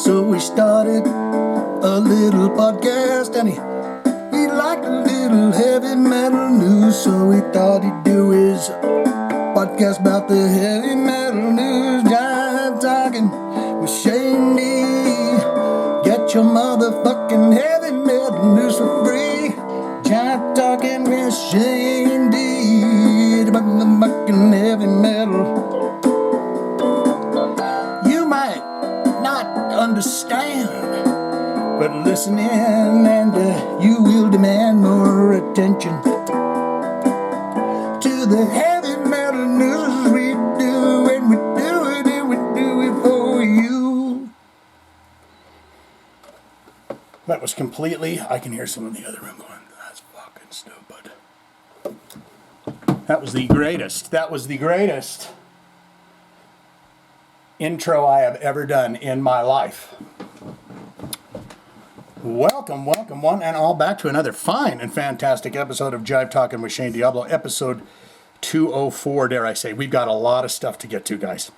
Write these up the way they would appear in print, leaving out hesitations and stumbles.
So we started a little podcast, and he liked a little heavy metal news, so he thought he'd do his podcast about the heavy metal news. Jive Talkin with Shane D. Get your motherfucking heavy metal news for free. Jive Talkin with Shane D. About the fucking heavy metal. You might not understand, but listen in and you will demand more attention to the heavy metal news we do, and we do it, and we do it for you. That was completely, I can hear someone in the other room going, that's fucking stupid. That was the greatest intro I have ever done in my life. Welcome one and all back to another fine and fantastic episode of Jive Talkin with Shane Diablo, episode 204, dare I say. We've got a lot of stuff to get to, guys.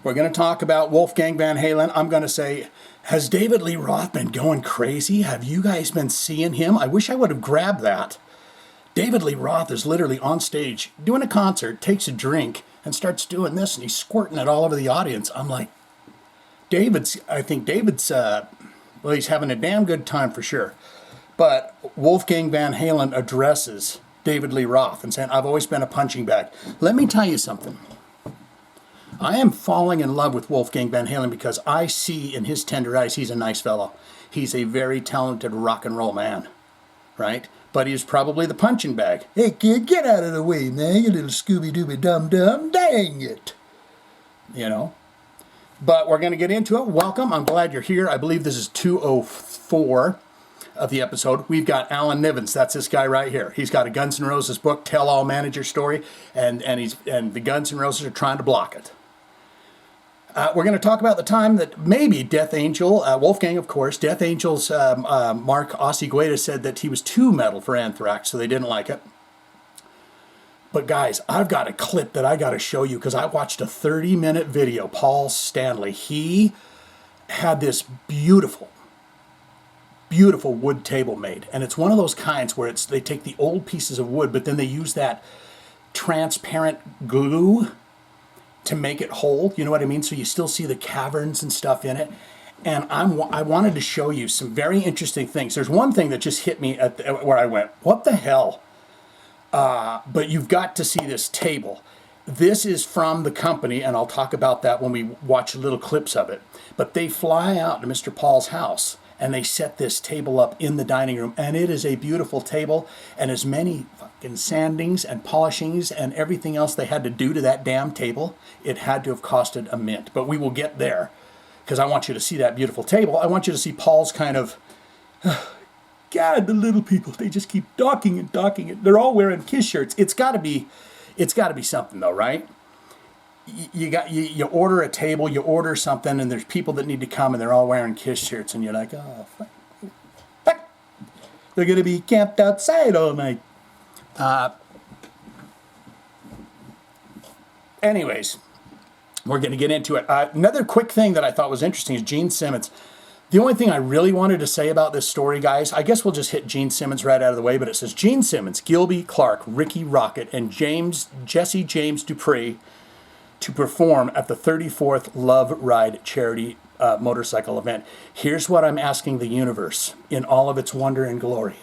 We're going to talk about Wolfgang Van Halen. I'm going to say, has David Lee Roth been going crazy? Have you guys been seeing him? I wish I would have grabbed that. David Lee Roth is literally on stage doing a concert, takes a drink, and starts doing this, and he's squirting it all over the audience. I'm like, I think David's, well, he's having a damn good time for sure. But Wolfgang Van Halen addresses David Lee Roth and saying, I've always been a punching bag. Let me tell you something. I am falling in love with Wolfgang Van Halen because I see in his tender eyes he's a nice fellow. He's a very talented rock and roll man, right? But he's probably the punching bag. Hey kid, get out of the way, man, you little Scooby-Dooby dum-dum, dang it. You know? But we're going to get into it. Welcome, I'm glad you're here. I believe this is 204 of the episode. We've got Alan Niven, that's this guy right here. He's got a Guns N' Roses book, Tell All Manager Story, and the Guns N' Roses are trying to block it. We're going to talk about the time that maybe Death Angel, Wolfgang, of course, Death Angel's Mark Osigueta said that he was too metal for Anthrax, so they didn't like it. But guys, I've got a clip that I got to show you because I watched a 30-minute video. Paul Stanley, he had this beautiful wood table made. And it's one of those kinds where they take the old pieces of wood, but then they use that transparent glue to make it whole, you know what I mean? So you still see the caverns and stuff in it. And I wanted to show you some very interesting things. There's one thing that just hit me where I went, what the hell? But you've got to see this table. This is from the company, and I'll talk about that when we watch little clips of it. But they fly out to Mr. Paul's house, and they set this table up in the dining room, and it is a beautiful table, and as many fucking sandings and polishings and everything else they had to do to that damn table, it had to have costed a mint. But we will get there, because I want you to see that beautiful table. I want you to see Paul's kind of, God, the little people, they just keep docking and docking it. They're all wearing Kiss shirts. It's got to be something though, right? You order a table, you order something, and there's people that need to come, and they're all wearing Kiss shirts, and you're like, oh, fuck. They're going to be camped outside all night. Anyways, we're going to get into it. Another quick thing that I thought was interesting is Gene Simmons. The only thing I really wanted to say about this story, guys, I guess we'll just hit Gene Simmons right out of the way, but it says Gene Simmons, Gilby Clarke, Ricky Rocket, and Jesse James Dupree to perform at the 34th Love Ride charity motorcycle event. Here's what I'm asking the universe in all of its wonder and glory.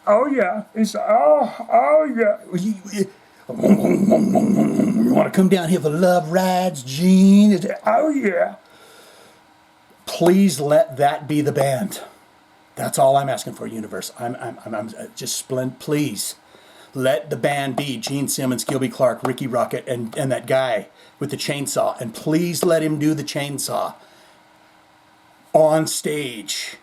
Oh yeah, oh yeah. You want to come down here for love rides, Gene? Oh yeah. Please let that be the band. That's all I'm asking for, universe. I'm just splendid. Please let the band be Gene Simmons, Gilby Clarke, Ricky Rocket, and that guy with the chainsaw. And please let him do the chainsaw on stage.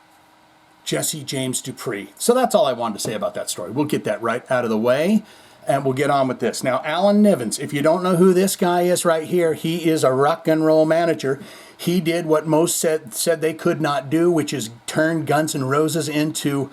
Jesse James Dupree. So that's all I wanted to say about that story. We'll get that right out of the way, and we'll get on with this. Now, Alan Niven, if you don't know who this guy is right here, he is a rock and roll manager. He did what most said they could not do, which is turn Guns N' Roses into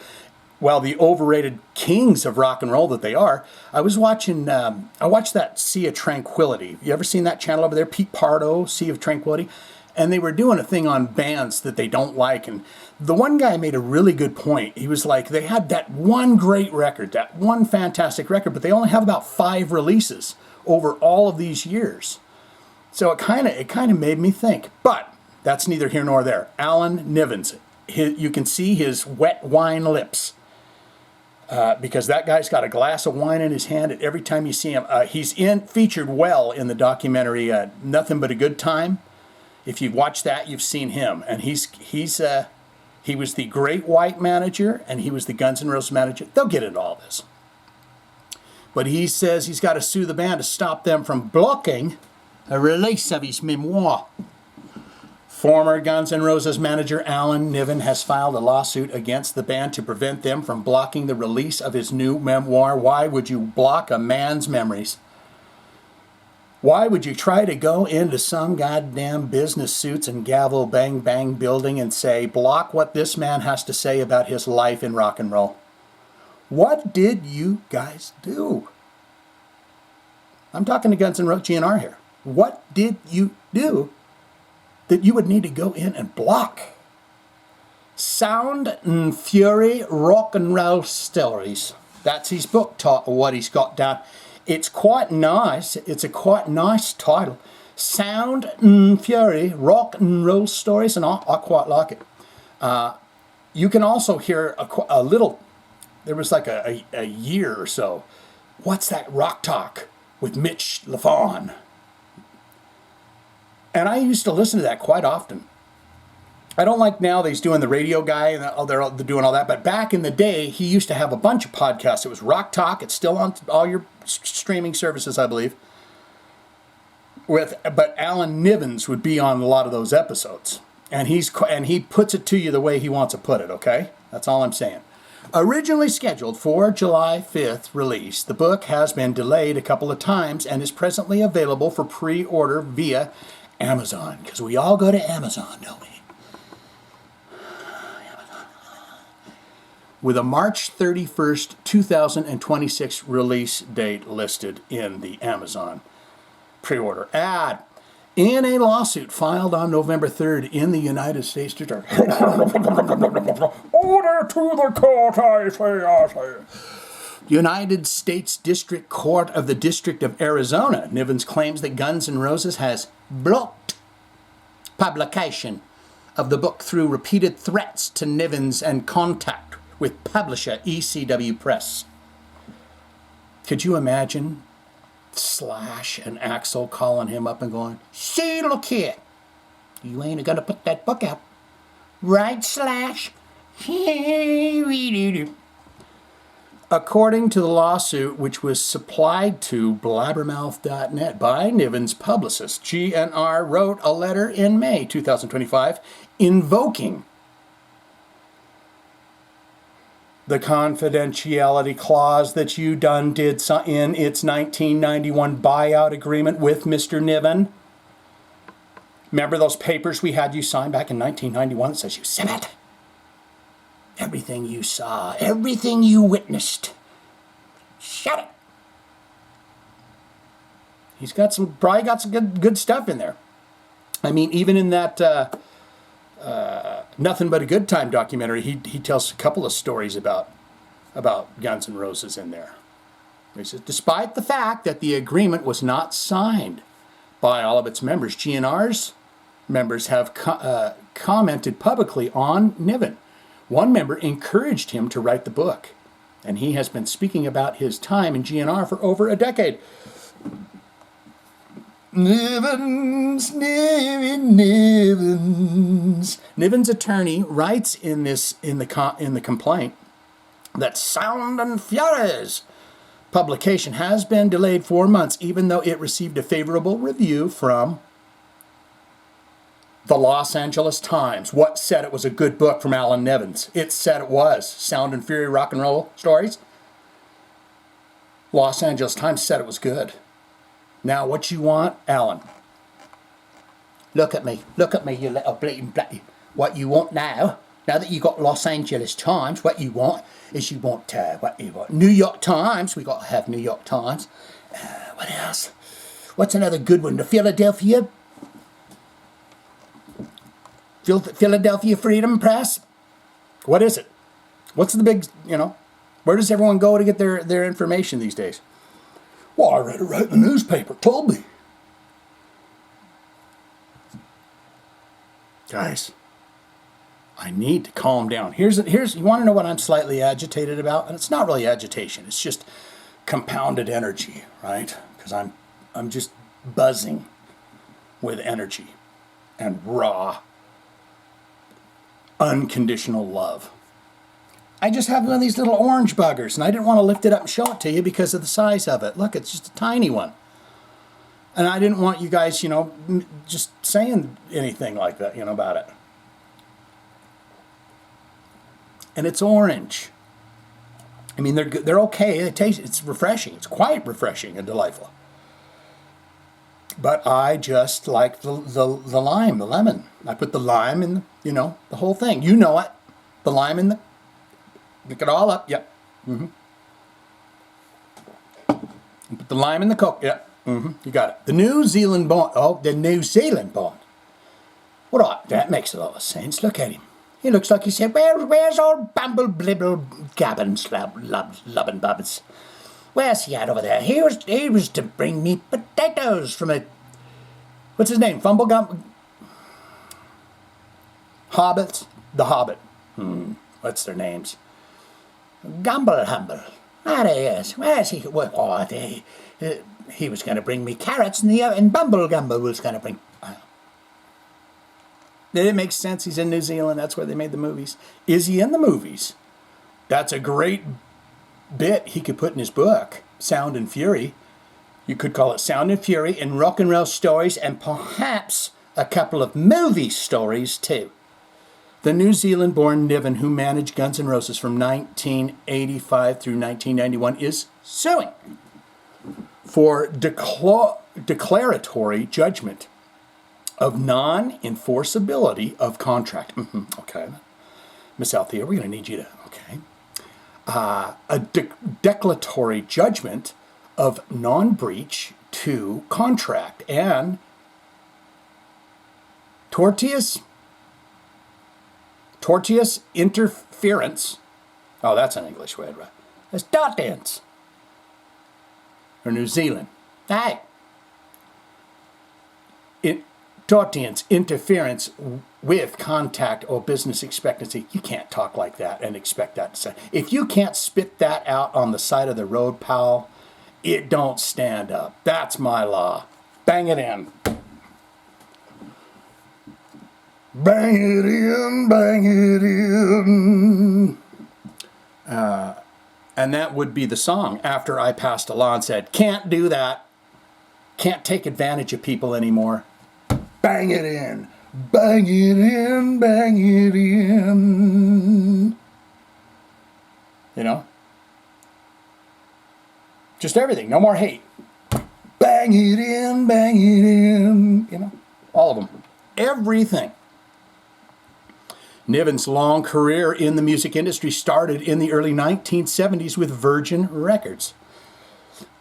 well, the overrated kings of rock and roll that they are, I watched that Sea of Tranquility. You ever seen that channel over there? Pete Pardo, Sea of Tranquility? And they were doing a thing on bands that they don't like. And the one guy made a really good point. He was like, they had that one great record, that one fantastic record, but they only have about 5 releases over all of these years. So it kind of made me think. But that's neither here nor there. Alan Niven's, you can see his wet wine lips. Because that guy's got a glass of wine in his hand, and every time you see him, he's featured well in the documentary Nothing But a Good Time. If you've watched that, you've seen him, and he was the Great White manager, and he was the Guns N' Roses manager. They'll get into all this, but he says he's got to sue the band to stop them from blocking a release of his memoir. Former Guns N' Roses manager Alan Niven has filed a lawsuit against the band to prevent them from blocking the release of his new memoir. Why would you block a man's memories? Why would you try to go into some goddamn business suits and gavel bang bang building and say, block what this man has to say about his life in rock and roll? What did you guys do? I'm talking to Guns N' Roses GNR here. What did you do that you would need to go in and block? Sound and Fury Rock and Roll Stories. That's his book, what he's got down. It's quite nice. It's a quite nice title. Sound and Fury Rock and Roll Stories, and I quite like it. You can also hear a little, there was like a year or so. What's that rock talk with Mitch LaFon? And I used to listen to that quite often. I don't like now that he's doing the radio guy and they're doing all that. But back in the day, he used to have a bunch of podcasts. It was Rock Talk. It's still on all your streaming services, I believe. But Alan Niven's would be on a lot of those episodes. And he puts it to you the way he wants to put it, okay? That's all I'm saying. Originally scheduled for July 5th release, the book has been delayed a couple of times and is presently available for pre-order via Amazon, because we all go to Amazon, don't we? With a March 31st, 2026 release date listed in the Amazon pre-order ad. In a lawsuit filed on November 3rd in the United States Order to the court, I say. United States District Court of the District of Arizona, Nivens claims that Guns N' Roses has blocked publication of the book through repeated threats to Nivens and contact with publisher ECW Press. Could you imagine Slash and Axl calling him up and going, see, look here, you ain't gonna put that book out, right, Slash? According to the lawsuit, which was supplied to blabbermouth.net by Niven's publicist, GNR wrote a letter in May 2025 invoking the confidentiality clause that you done did in its 1991 buyout agreement with Mr. Niven. Remember those papers we had you sign back in 1991 that says you said it? Everything you saw, everything you witnessed. Shut it. He's probably got some good stuff in there. I mean, even in that Nothing But a Good Time documentary, he tells a couple of stories about Guns N' Roses in there. He says, despite the fact that the agreement was not signed by all of its members, GNR's members have commented publicly on Niven. One member encouraged him to write the book, and he has been speaking about his time in GNR for over a decade. Niven's. Niven's attorney writes in the complaint that Sound and Fury's publication has been delayed 4 months, even though it received a favorable review from the Los Angeles Times. What said it was a good book from Alan Niven's? It said it was. Sound and Fury Rock and Roll Stories. Los Angeles Times said it was good. Now, what you want, Alan? Look at me, you little bleeding bloody. What you want now Now that you got Los Angeles Times, what you want is New York Times. We got to have New York Times. What else? What's another good one? The Philadelphia Freedom Press. What is it? What's the big, where does everyone go to get their information these days? Well, I read it right in the newspaper. Told me. Guys, I need to calm down. Here's you want to know what I'm slightly agitated about? And it's not really agitation. It's just compounded energy, right? Because I'm just buzzing with energy and raw, unconditional love. I just have one of these little orange buggers, and I didn't want to lift it up and show it to you because of the size of it. Look, it's just a tiny one. And I didn't want you guys, just saying anything like that, about it. And it's orange. I mean, they're okay. It's refreshing. It's quite refreshing and delightful. But I just like the lime, the lemon. I put the lime in, the whole thing. You know it. The lime in the... Pick it all up. Yep. Mm-hmm. Put the lime in the Coke. Yep. Mm-hmm. You got it. The New Zealand bond. Oh, the New Zealand bond. All right. That makes a lot of sense. Look at him. He looks like he said, where's old Bumble Blibble Gabbin Lubbin Bubbins? Where's he at over there? He was to bring me potatoes from a... What's his name? Fumblegum? Hobbits? The Hobbit. What's their names? Gumble Humble. There he is. Where's he? Well, he was going to bring me carrots, and Bumble Gumble was going to bring... It makes sense. He's in New Zealand. That's where they made the movies. Is he in the movies? That's a great bit he could put in his book, Sound and Fury. You could call it Sound and Fury and Rock and Roll Stories, and perhaps a couple of movie stories too. The New Zealand-born Niven, who managed Guns N' Roses from 1985 through 1991, is suing for declaratory judgment of non-enforceability of contract. Okay. Miss Althea, we're going to need you to... Okay. A declaratory judgment of non-breach to contract and tortious interference. Oh, that's an English word, right? It's tortious. Or New Zealand. Hey. Tortious interference with contact or business expectancy. You can't talk like that and expect that to say. If you can't spit that out on the side of the road, pal, it don't stand up. That's my law. Bang it in. Bang it in, bang it in. And that would be the song after I passed a law and said, can't do that. Can't take advantage of people anymore. Bang it in. Bang it in, bang it in. Just everything. No more hate. Bang it in, bang it in. All of them. Everything. Niven's long career in the music industry started in the early 1970s with Virgin Records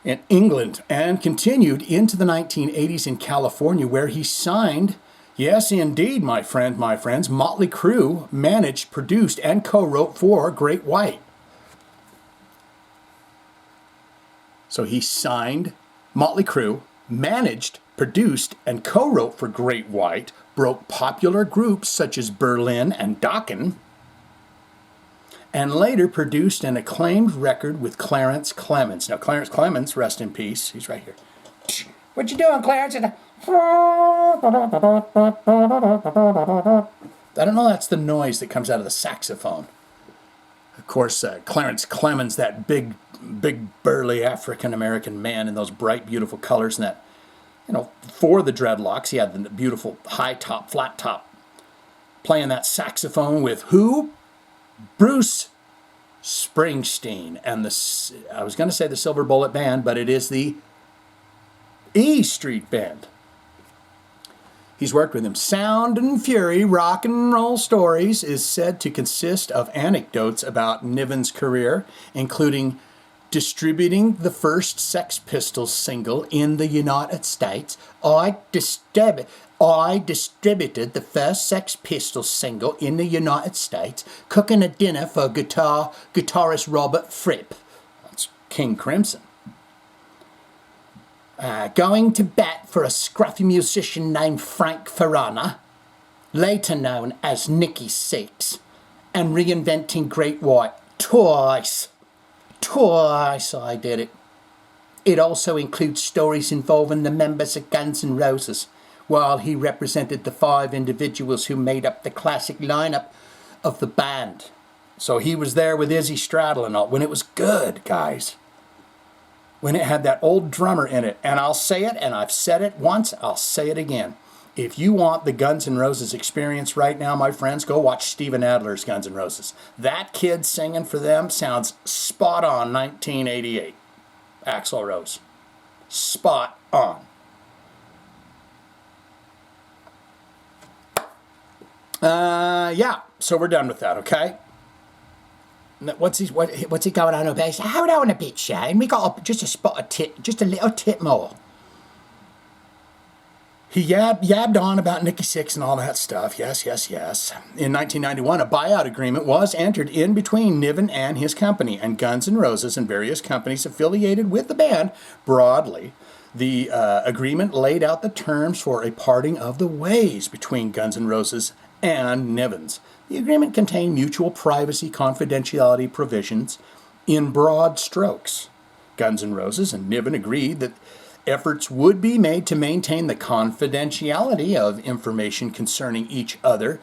in England and continued into the 1980s in California, where he signed, yes indeed, my friends, Motley Crue, managed, produced, and co-wrote for Great White. So he signed Motley Crue, managed, produced, and co-wrote for Great White, broke popular groups such as Berlin and Dokken, and later produced an acclaimed record with Clarence Clemons. Now, Clarence Clemons, rest in peace, he's right here. What you doing, Clarence? I don't know, that's the noise that comes out of the saxophone. Of course, Clarence Clemons, that big burly African-American man in those bright, beautiful colors, and that, for the dreadlocks, he had the beautiful high top, flat top, playing that saxophone with who? Bruce Springsteen and I was going to say the Silver Bullet Band, but it is the E Street Band. He's worked with him. Sound and Fury, Rock and Roll Stories is said to consist of anecdotes about Niven's career, including distributing the first Sex Pistols single in the United States. I distributed the first Sex Pistols single in the United States, cooking a dinner for guitarist Robert Fripp. That's King Crimson. Going to bat for a scruffy musician named Frank Ferrana, later known as Nicky Six, and reinventing Great White twice. Twice I did it. It also includes stories involving the members of Guns N' Roses, while he represented the 5 individuals who made up the classic lineup of the band. So he was there with Izzy Stradlin and all, when it was good, guys. When it had that old drummer in it. And I'll say it, and I've said it once, I'll say it again. If you want the Guns N' Roses experience right now, my friends, go watch Steven Adler's Guns N' Roses. That kid singing for them sounds spot on 1988. Axl Rose. Spot on. Yeah, so we're done with that, okay? What's he going on about? Hold on a bit, Shane. We got just a spot of tip, just a little tip more. He yabbed on about Nicky Six and all that stuff. Yes. In 1991, a buyout agreement was entered in between Niven and his company, and Guns N' Roses and various companies affiliated with the band broadly. The agreement laid out the terms for a parting of the ways between Guns N' Roses and Niven's. The agreement contained mutual privacy confidentiality provisions in broad strokes. Guns N' Roses and Niven agreed that efforts would be made to maintain the confidentiality of information concerning each other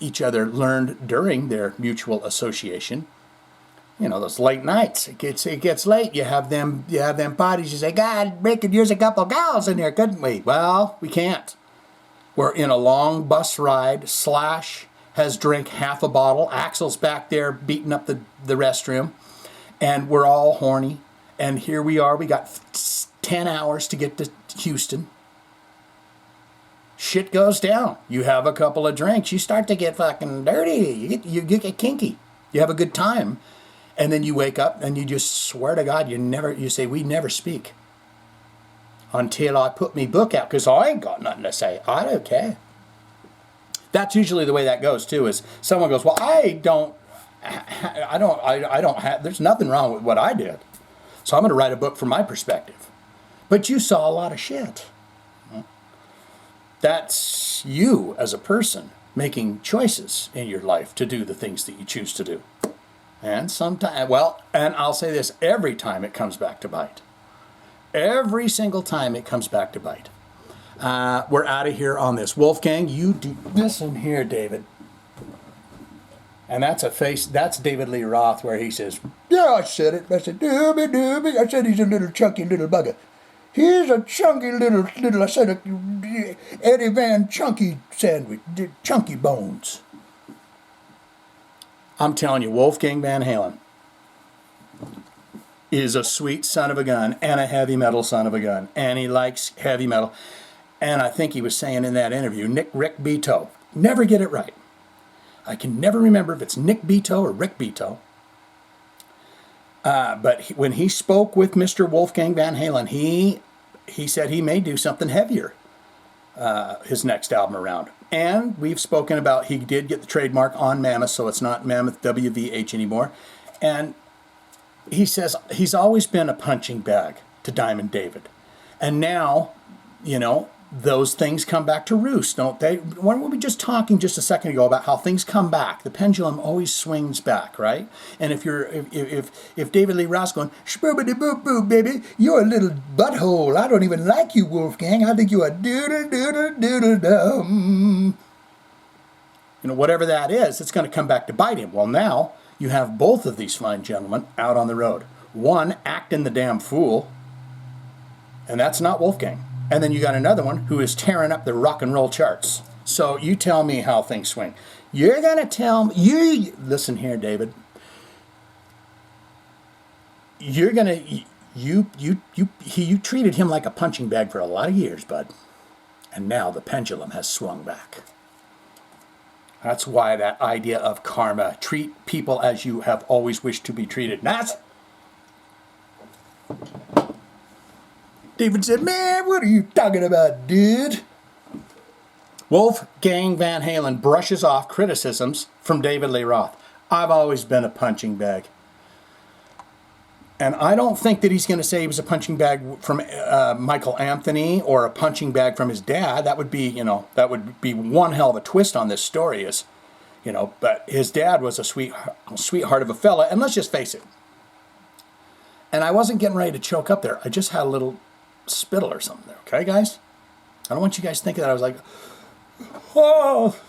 learned during their mutual association. You know, those late nights, it gets late. You have them parties. You say, God, we could use a couple gals in here, couldn't we? Well, we can't. We're in a long bus ride. Slash has drank half a bottle. Axl's back there beating up the restroom. And we're all horny. And here we are. We got 10 hours to get to Houston. Shit goes down. You have a couple of drinks. You start to get fucking dirty. You get kinky. You have a good time. And then you wake up and you just swear to God, you say, we never speak. Until I put me book out, because I ain't got nothing to say. I don't care. That's usually the way that goes too, is someone goes, well, I don't have, there's nothing wrong with what I did. So I'm going to write a book from my perspective. But you saw a lot of shit. That's you as a person making choices in your life to do the things that you choose to do. And sometimes, well, and I'll say this, every time it comes back to bite. Every single time it comes back to bite. We're out of here on this. Wolfgang, you do, listen here, David. And that's David Lee Roth, where he says, yeah, I said it. I said, dooby. I said he's a little chunky little bugger. He's a chunky little, I said, Eddie Van Chunky sandwich, chunky bones. I'm telling you, Wolfgang Van Halen is a sweet son of a gun and a heavy metal son of a gun. And he likes heavy metal. And I think he was saying in that interview, Rick Beato. Never get it right. I can never remember if it's Nick Beato or Rick Beato. But when he spoke with Mr. Wolfgang Van Halen, he said he may do something heavier his next album around. And we've spoken about he did get the trademark on Mammoth, so it's not Mammoth WVH anymore. And he says he's always been a punching bag to Diamond David. And now, you know, those things come back to roost, don't they? Weren't we just talking just a second ago about how things come back? The pendulum always swings back, right? And if David Lee Roth's going, shboobity boop boop, baby, you're a little butthole. I don't even like you, Wolfgang. I think you're a doodle-doodle-doodle-dum. You know, whatever that is, it's going to come back to bite him. Well, now you have both of these fine gentlemen out on the road. One acting the damn fool, and that's not Wolfgang. And then you got another one who is tearing up the rock and roll charts. So you tell me how things swing. You're going to tell me, listen here, David. You're going to, you treated him like a punching bag for a lot of years, bud. And now the pendulum has swung back. That's why that idea of karma, treat people as you have always wished to be treated. That's David said, man, what are you talking about, dude? Wolfgang Van Halen brushes off criticisms from David Lee Roth. I've always been a punching bag. And I don't think that he's going to say he was a punching bag from Michael Anthony or a punching bag from his dad. That would be, that would be one hell of a twist on this story is, but his dad was a sweetheart of a fella. And let's just face it. And I wasn't getting ready to choke up there. I just had a little spittle or something there. Okay, guys? I don't want you guys thinking that I was like, oh.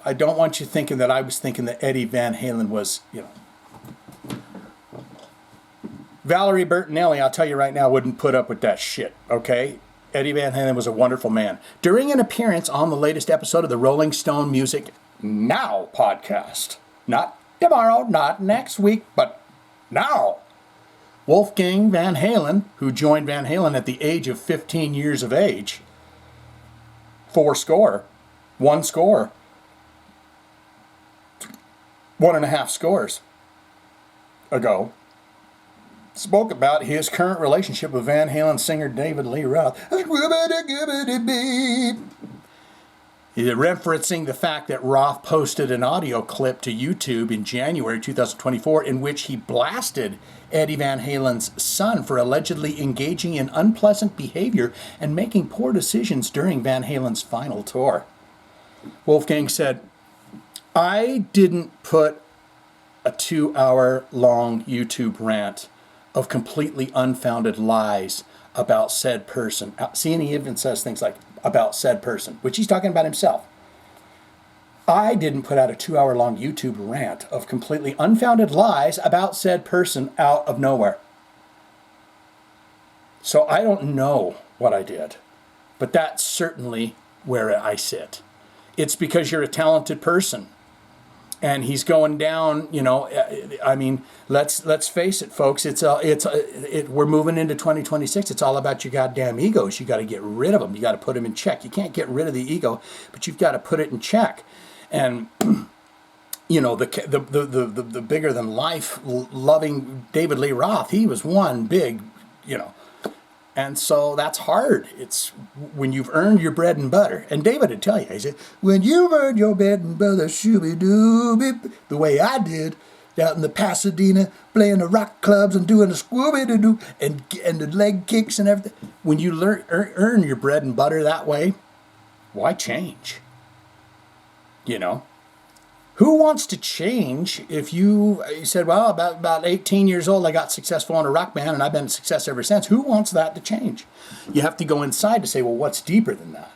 I don't want you thinking that I was thinking that Eddie Van Halen was, Valerie Bertinelli, I'll tell you right now, wouldn't put up with that shit, okay? Eddie Van Halen was a wonderful man. During an appearance on the latest episode of the Rolling Stone Music Now podcast, not tomorrow, not next week, but now, Wolfgang Van Halen, who joined Van Halen at the age of 15 years of age, 1.5 scores ago, spoke about his current relationship with Van Halen singer David Lee Roth. He's referencing the fact that Roth posted an audio clip to YouTube in January 2024 in which he blasted Eddie Van Halen's son for allegedly engaging in unpleasant behavior and making poor decisions during Van Halen's final tour. Wolfgang said, I didn't put a 2-hour-long YouTube rant of completely unfounded lies about said person. See, and he even says things like, about said person, which he's talking about himself. I didn't put out a 2-hour-long YouTube rant of completely unfounded lies about said person out of nowhere. So I don't know what I did, but that's certainly where I sit. It's because you're a talented person. And he's going down, I mean, let's face it, folks. We're moving into 2026. It's all about your goddamn egos. You got to get rid of them. You got to put them in check. You can't get rid of the ego, but you've got to put it in check. And the bigger than life loving David Lee Roth, he was one big, And so that's hard. It's when you've earned your bread and butter. And David would tell you, he said, when you've earned your bread and butter, shooby-dooby, the way I did, out in the Pasadena, playing the rock clubs and doing the scooby-doo and the leg kicks and everything. When you earn your bread and butter that way, why change? Who wants to change if you said, well, about 18 years old, I got successful in a rock band and I've been a success ever since. Who wants that to change? You have to go inside to say, well, what's deeper than that?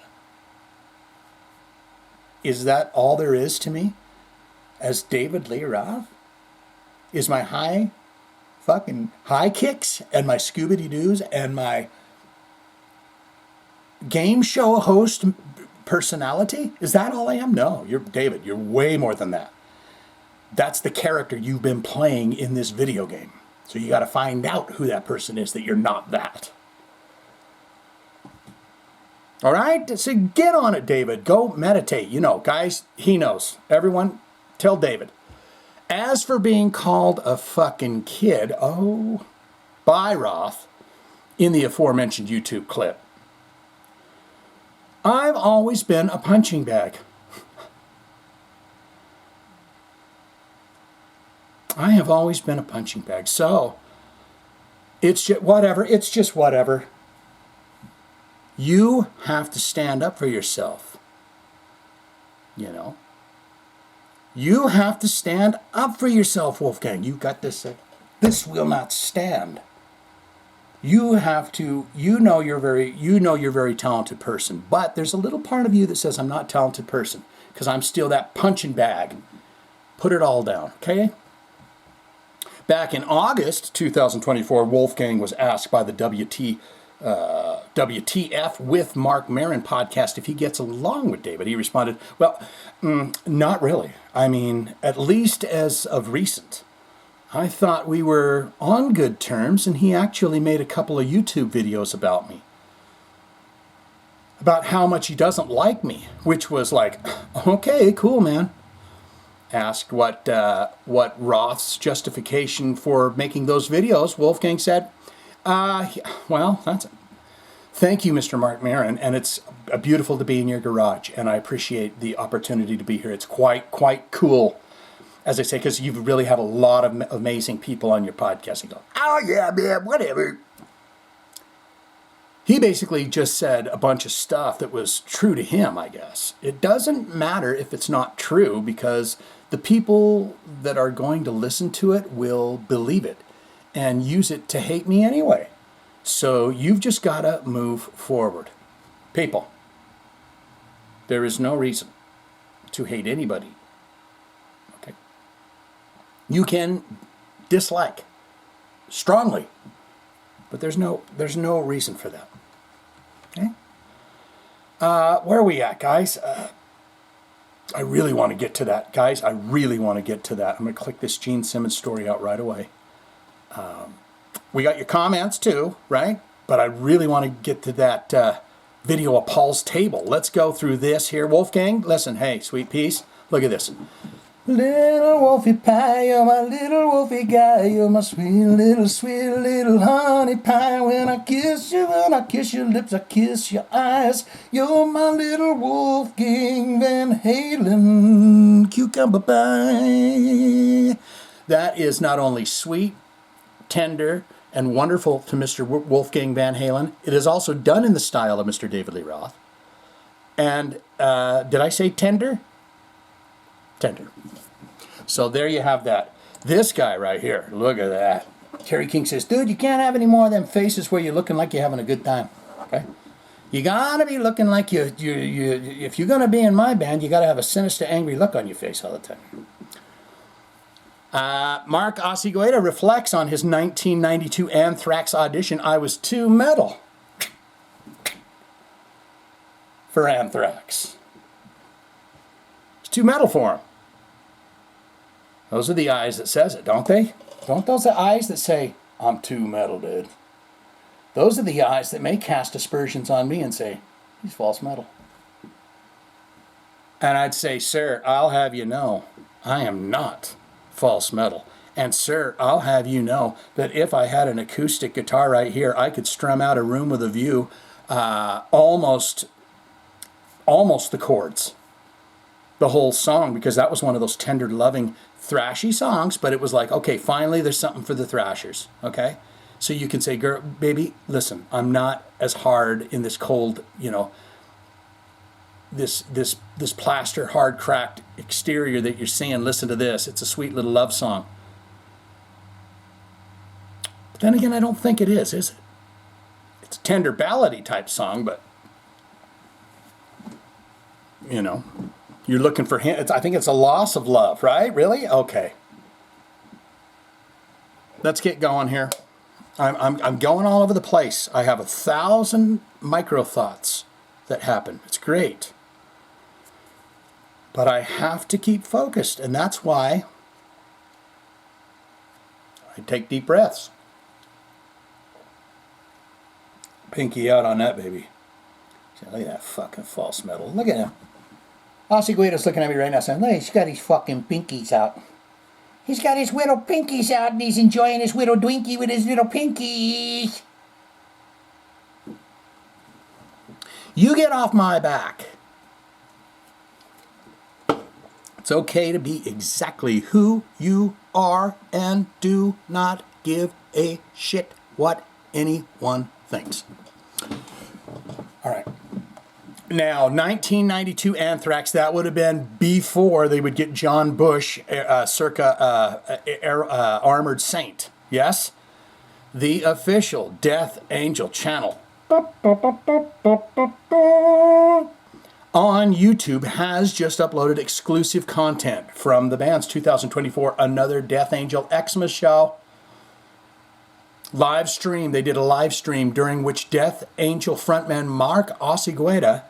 Is that all there is to me? As David Lee Roth? Is my high kicks and my Scooby-Doos and my game show host personality? Is that all I am? No, David, you're way more than that. That's the character you've been playing in this video game. So you got to find out who that person is, that you're not that. All right? So get on it, David. Go meditate. Guys, he knows. Everyone, tell David. As for being called a fucking kid, by Roth in the aforementioned YouTube clip, I've always been a punching bag. I have always been a punching bag. So, it's just whatever. It's just whatever. You have to stand up for yourself. You have to stand up for yourself, Wolfgang. You got this. This will not stand. You have to, you're a very talented person, but there's a little part of you that says I'm not a talented person because I'm still that punching bag. Put it all down, okay? Back in August 2024, Wolfgang was asked by the WTF with Mark Maron podcast if he gets along with David. He responded, well, not really. I mean, at least as of recent. I thought we were on good terms, and he actually made a couple of YouTube videos about me. about how much he doesn't like me, which was like, okay, cool, man. Asked what Roth's justification for making those videos. Wolfgang said, well, thank you, Mr. Mark Maron, and it's beautiful to be in your garage, and I appreciate the opportunity to be here. It's quite cool, as I say, because you really have a lot of amazing people on your podcast. And go, oh yeah, man, whatever. He basically just said a bunch of stuff that was true to him, I guess. It doesn't matter if it's not true, because the people that are going to listen to it will believe it and use it to hate me anyway. So you've just got to move forward. People, there is no reason to hate anybody. Okay? You can dislike strongly, but there's no reason for that. Okay? Where are we at, guys? I really want to get to that, guys. I really want to get to that. I'm going to click this Gene Simmons story out right away. We got your comments too, right? But I really want to get to that video of Paul's table. Let's go through this here. Wolfgang, listen, hey, sweet piece. Look at this. Little wolfie pie, you're my little wolfie guy. You're my sweet little honey pie. When I kiss your lips, I kiss your eyes. You're my little Wolfgang Van Halen cucumber pie. That is not only sweet, tender, and wonderful to Mr. Wolfgang Van Halen. It is also done in the style of Mr. David Lee Roth. And did I say tender? Tender. So there you have that. This guy right here, look at that. Kerry King says, dude, you can't have any more of them faces where you're looking like you're having a good time. Okay? You gotta be looking like you if you're gonna be in my band, you gotta have a sinister, angry look on your face all the time. Mark Osigueda reflects on his 1992 Anthrax audition. I was too metal for Anthrax. It's too metal for him. Those are the eyes that says it, don't they? Don't those are eyes that say, I'm too metal, dude? Those are the eyes that may cast aspersions on me and say, he's false metal. And I'd say, sir, I'll have you know, I am not false metal. And sir, I'll have you know that if I had an acoustic guitar right here, I could strum out a room with a view, almost the chords. The whole song, because that was one of those tender, loving, thrashy songs, but it was like, okay, finally there's something for the thrashers, okay? So you can say, girl, baby, listen, I'm not as hard in this cold, this plaster, hard, cracked exterior that you're seeing. Listen to this. It's a sweet little love song. But then again, I don't think it is it? It's a tender, ballady type song, but, you're looking for him. I think it's a loss of love, right? Really? Okay. Let's get going here. I'm going all over the place. I have 1,000 micro thoughts that happen. It's great. But I have to keep focused, and that's why I take deep breaths. Pinky out on that, baby. See, look at that fucking false metal. Look at him. Aussie Guido's looking at me right now saying, look, he's got his fucking pinkies out. He's got his little pinkies out and he's enjoying his little Dwinkie with his little pinkies. You get off my back. It's okay to be exactly who you are and do not give a shit what anyone thinks. All right. Now, 1992 Anthrax, that would have been before they would get John Bush, circa Armored Saint. Yes? The official Death Angel channel on YouTube has just uploaded exclusive content from the band's 2024 Another Death Angel Xmas show. Live stream. They did a live stream during which Death Angel frontman Mark Osigueda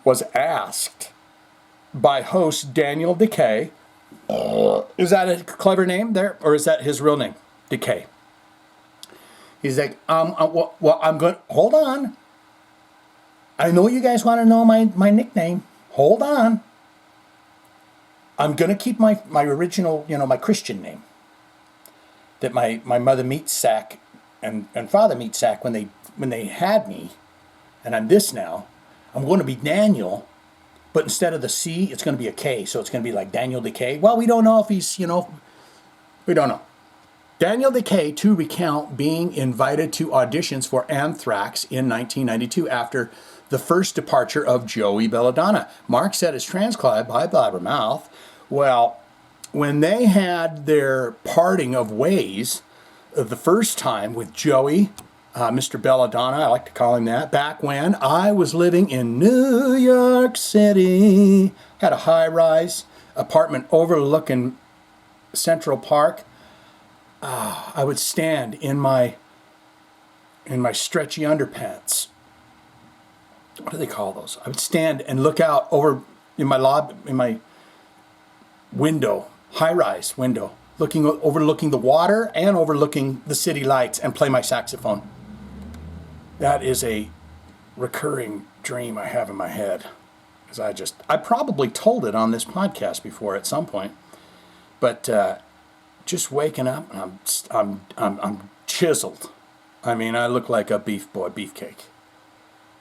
was asked by host Daniel Decay. Is that a clever name there, or is that his real name? Decay. He's like, well, I'm going. Hold on. I know you guys want to know my nickname. Hold on. I'm going to keep my original, my Christian name. That my mother meat sack and father meat sack when they had me, and I'm this now. I'm going to be Daniel, but instead of the C, it's going to be a K. So it's going to be like Daniel Decay. Well, we don't know if he's, we don't know. Daniel Decay to recount being invited to auditions for Anthrax in 1992 after the first departure of Joey Belladonna. Mark said it's transcribed by Blabbermouth. Well, when they had their parting of ways the first time with Joey, Mr. Belladonna, I like to call him that, back when I was living in New York City, had a high-rise apartment overlooking Central Park. I would stand in my stretchy underpants. What do they call those? I would stand and look out over in my window, high-rise window, overlooking the water and overlooking the city lights, and play my saxophone. That is a recurring dream I have in my head. Because I probably told it on this podcast before at some point, but just waking up, I'm chiseled. I mean, I look like a beefcake.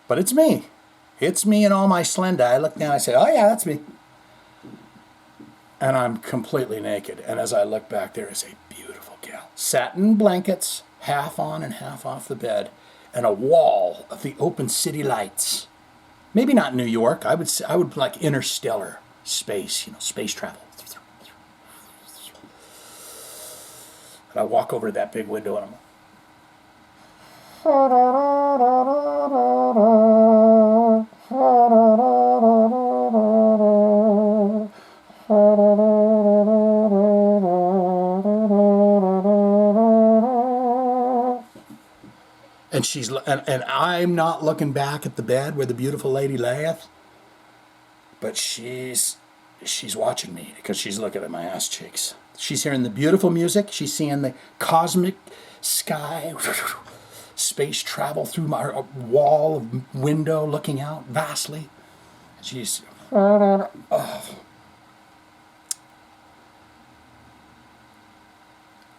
But it's me. It's me in all my splendor. I look down, I say, oh yeah, that's me. And I'm completely naked. And as I look back, there is a beautiful gal. Satin blankets, half on and half off the bed, and a wall of the open city lights. Maybe not New York. I would like interstellar space, space travel. And I walk over to that big window and I'm and I'm not looking back at the bed where the beautiful lady layeth, but she's watching me because she's looking at my ass cheeks. She's hearing the beautiful music. She's seeing the cosmic sky, space travel through my wall of window, looking out vastly. She's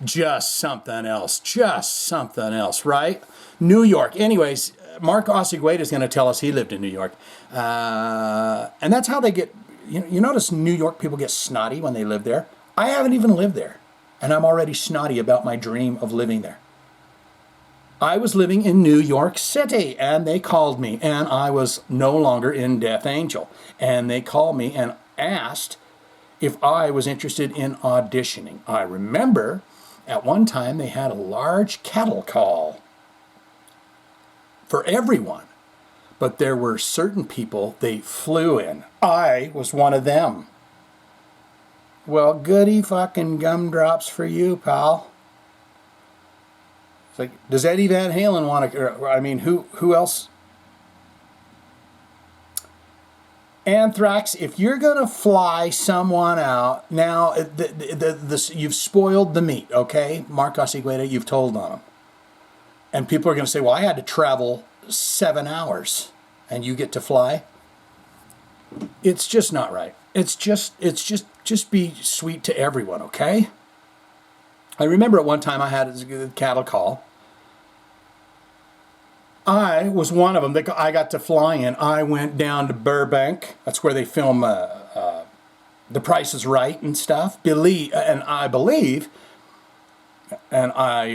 just something else, right? New York. Anyways, Mark Osigueta is going to tell us he lived in New York. And that's how they get, you notice New York people get snotty when they live there. I haven't even lived there, and I'm already snotty about my dream of living there. I was living in New York City, and they called me, and I was no longer in Death Angel. And they called me and asked if I was interested in auditioning. I remember at one time they had a large cattle call for everyone, but there were certain people they flew in. I was one of them. Well, goody fucking gumdrops for you, pal. It's like, does Eddie Van Halen want to, I mean, who else? Anthrax, if you're going to fly someone out, now you've spoiled the meat, okay? Mark Osigueta, you've told on him. And people are going to say, well, I had to travel 7 hours and you get to fly. It's just not right. It's just be sweet to everyone, okay? I remember at one time I had a cattle call. I was one of them that I got to fly in. I went down to Burbank. That's where they film The Price is Right and stuff. And I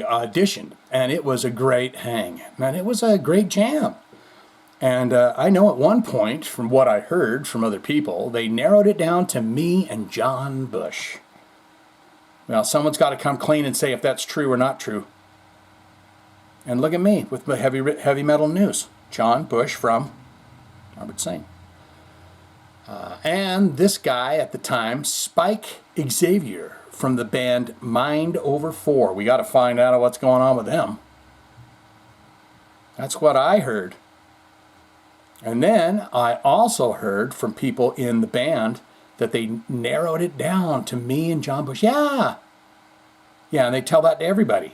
auditioned. And it was a great hang. Man, it was a great jam. And I know at one point, from what I heard from other people, they narrowed it down to me and John Bush. Well, someone's got to come clean and say if that's true or not true. And look at me with the heavy metal news. John Bush from Robert Singh. And this guy at the time, Spike Xavier from the band Mind Over 4. We got to find out what's going on with them. That's what I heard. And then I also heard from people in the band that they narrowed it down to me and John Bush. Yeah, and they tell that to everybody.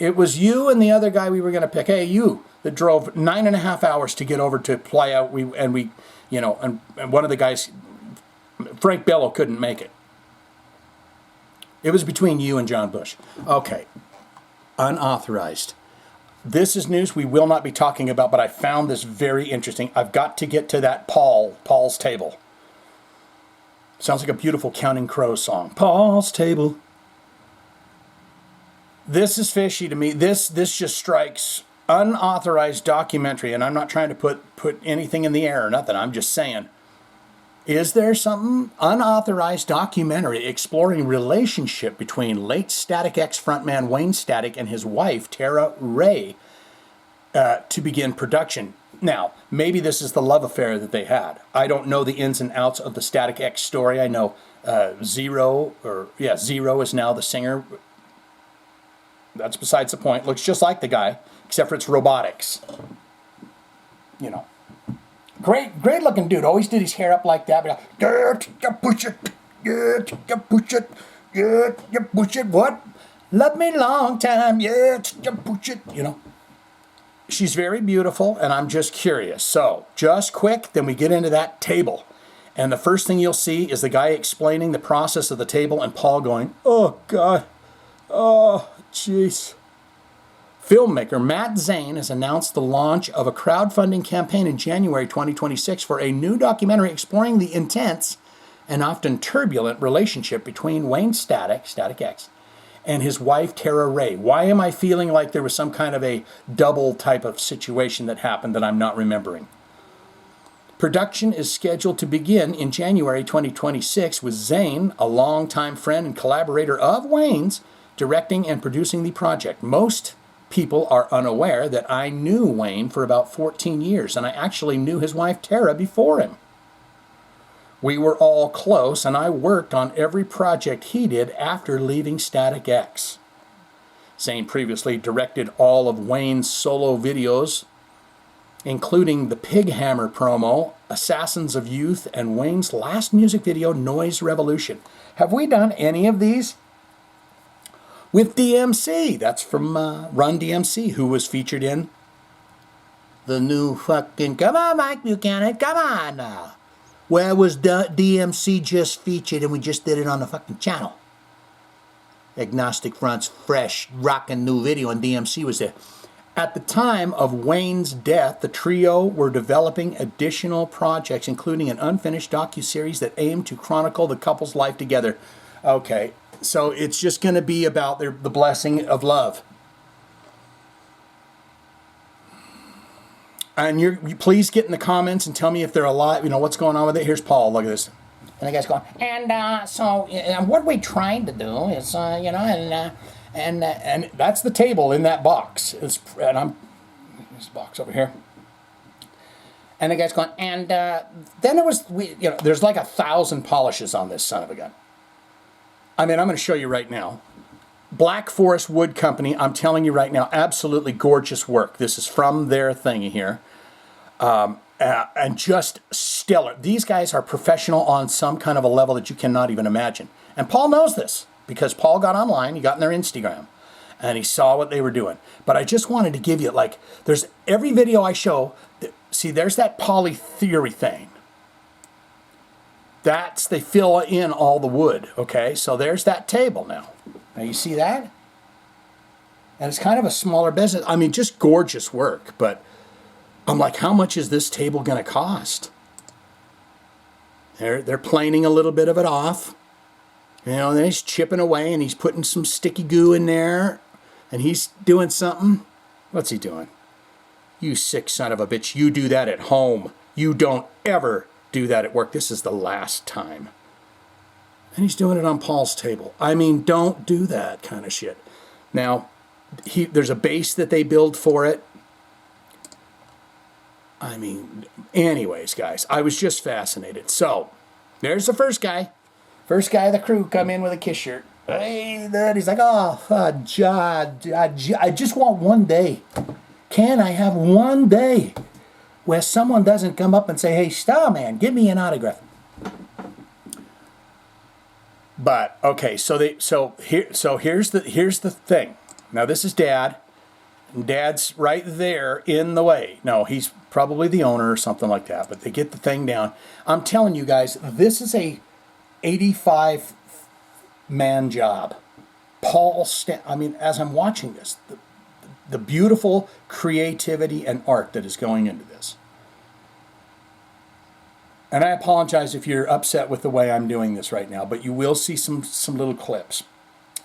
It was you and the other guy we were going to pick. Hey, you, that drove 9.5 hours to get over to Playa. And one of the guys, Frank Bello, couldn't make it. It was between you and John Bush. Okay. Unauthorized. This is news we will not be talking about, but I found this very interesting. I've got to get to that Paul's Table. Sounds like a beautiful Counting Crows song. Paul's Table. This is fishy to me. This just strikes unauthorized documentary, and I'm not trying to put anything in the air or nothing. I'm just saying, is there something unauthorized documentary exploring relationship between late Static X frontman Wayne Static and his wife Tara Ray to begin production? Now, maybe this is the love affair that they had. I don't know the ins and outs of the Static X story. I know Zero is now the singer. That's besides the point. Looks just like the guy, except for it's robotics. You know. Great looking dude. Always did his hair up like that. But you push it. You push it. You push it. What? Love me long time. You push it. You know. She's very beautiful, and I'm just curious. So, just quick, then we get into that table. And the first thing you'll see is the guy explaining the process of the table and Paul going, oh, God. Oh, jeez. Filmmaker Matt Zane has announced the launch of a crowdfunding campaign in January 2026 for a new documentary exploring the intense and often turbulent relationship between Wayne Static X, and his wife Tara Ray. Why am I feeling like there was some kind of a double type of situation that happened that I'm not remembering? Production is scheduled to begin in January 2026 with Zane, a longtime friend and collaborator of Wayne's, directing and producing the project. Most people are unaware that I knew Wayne for about 14 years, and I actually knew his wife Tara before him. We were all close, and I worked on every project he did after leaving Static X. Zane previously directed all of Wayne's solo videos, including the Pig Hammer promo, Assassins of Youth, and Wayne's last music video, Noise Revolution. Have we done any of these? With DMC. That's from Run DMC, who was featured in the new fucking... Come on, Mike Buchanan, come on now. Where was DMC just featured and we just did it on the fucking channel? Agnostic Front's fresh, rockin' new video, and DMC was there. At the time of Wayne's death, the trio were developing additional projects, including an unfinished docuseries that aimed to chronicle the couple's life together. Okay, so it's just going to be about the blessing of love. And you please get in the comments and tell me if they're alive, you know, what's going on with it. Here's Paul, look at this. And the guy's going, and what we're trying to do is, and that's the table in that box. There's a box over here. And the guy's going, and then it was, there's like 1,000 polishes on this son of a gun. I mean, I'm going to show you right now. Black Forest Wood Company, I'm telling you right now, absolutely gorgeous work. This is from their thingy here. And just stellar. These guys are professional on some kind of a level that you cannot even imagine. And Paul knows this because Paul got online, he got in their Instagram, and he saw what they were doing. But I just wanted to give you, like, there's every video I show, see, there's that polytheory thing. They fill in all the wood, okay? So there's that table now. Now you see that? And it's kind of a smaller business. I mean, just gorgeous work, but I'm like, how much is this table going to cost? They're planing a little bit of it off. You know, and then he's chipping away and he's putting some sticky goo in there and he's doing something. What's he doing? You sick son of a bitch, you do that at home. You don't ever do that at work. This is the last time. And he's doing it on Paul's table. I mean, don't do that kind of shit. Now, there's a base that they build for it. I mean, anyways, guys, I was just fascinated. So, there's the first guy. First guy of the crew come in with a Kiss shirt. Hey, that he's like, oh, I just want one day. Can I have one day where someone doesn't come up and say, hey, Starman, give me an autograph? But okay, here's the thing. Now this is Dad, And Dad's right there in the way. No, he's probably the owner or something like that, but they get the thing down. I'm telling you guys, this is a 85-man job. I mean, as I'm watching this, the beautiful creativity and art that is going into this. And I apologize if you're upset with the way I'm doing this right now, but you will see some little clips.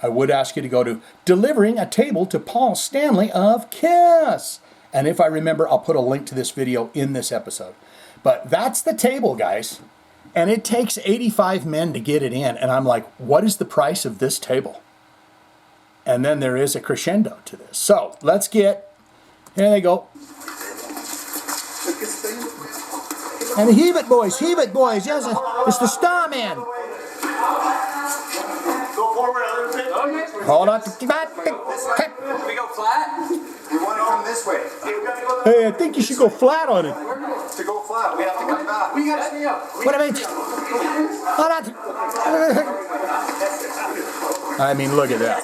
I would ask you to go to Delivering a Table to Paul Stanley of Kiss. And if I remember, I'll put a link to this video in this episode. But that's the table, guys. And it takes 85 men to get it in. And I'm like, what is the price of this table? And then there is a crescendo to this. So let's get, here they go. And the heave it boys, yes, it's the Starman. Go forward a little bit. Hold on. Can we go flat? We want to come this way. Hey, I think you should go flat on it. To go flat, we have to come back. We gotta stay up. What a minute. Hold on. I mean, look at that.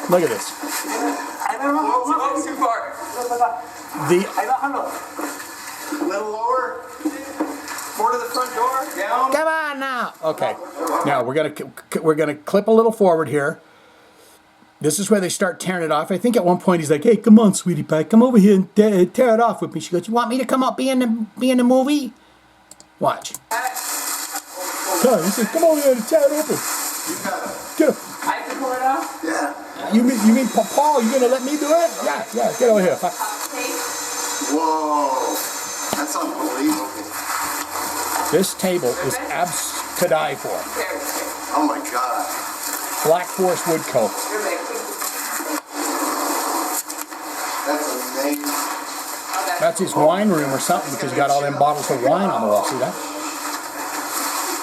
Look at this. Too far. A little lower. More to the front door. Down. Come on now. Okay. Now we're gonna clip a little forward here. This is where they start tearing it off. I think at one point he's like, "Hey, come on, sweetie pie, come over here and tear it off with me." She goes, "You want me to come up be in the movie?" Watch. Come, he says, "Come over here and tear it open." Get up. I can pull it off? Yeah. You mean Paul? You gonna let me do it? Yeah. Get over here. Whoa. That's unbelievable. This table is abs to die for. Oh my God. Black Forest wood coat. That's amazing. That's his wine room or something because he got all them bottles of wine on the wall. See that?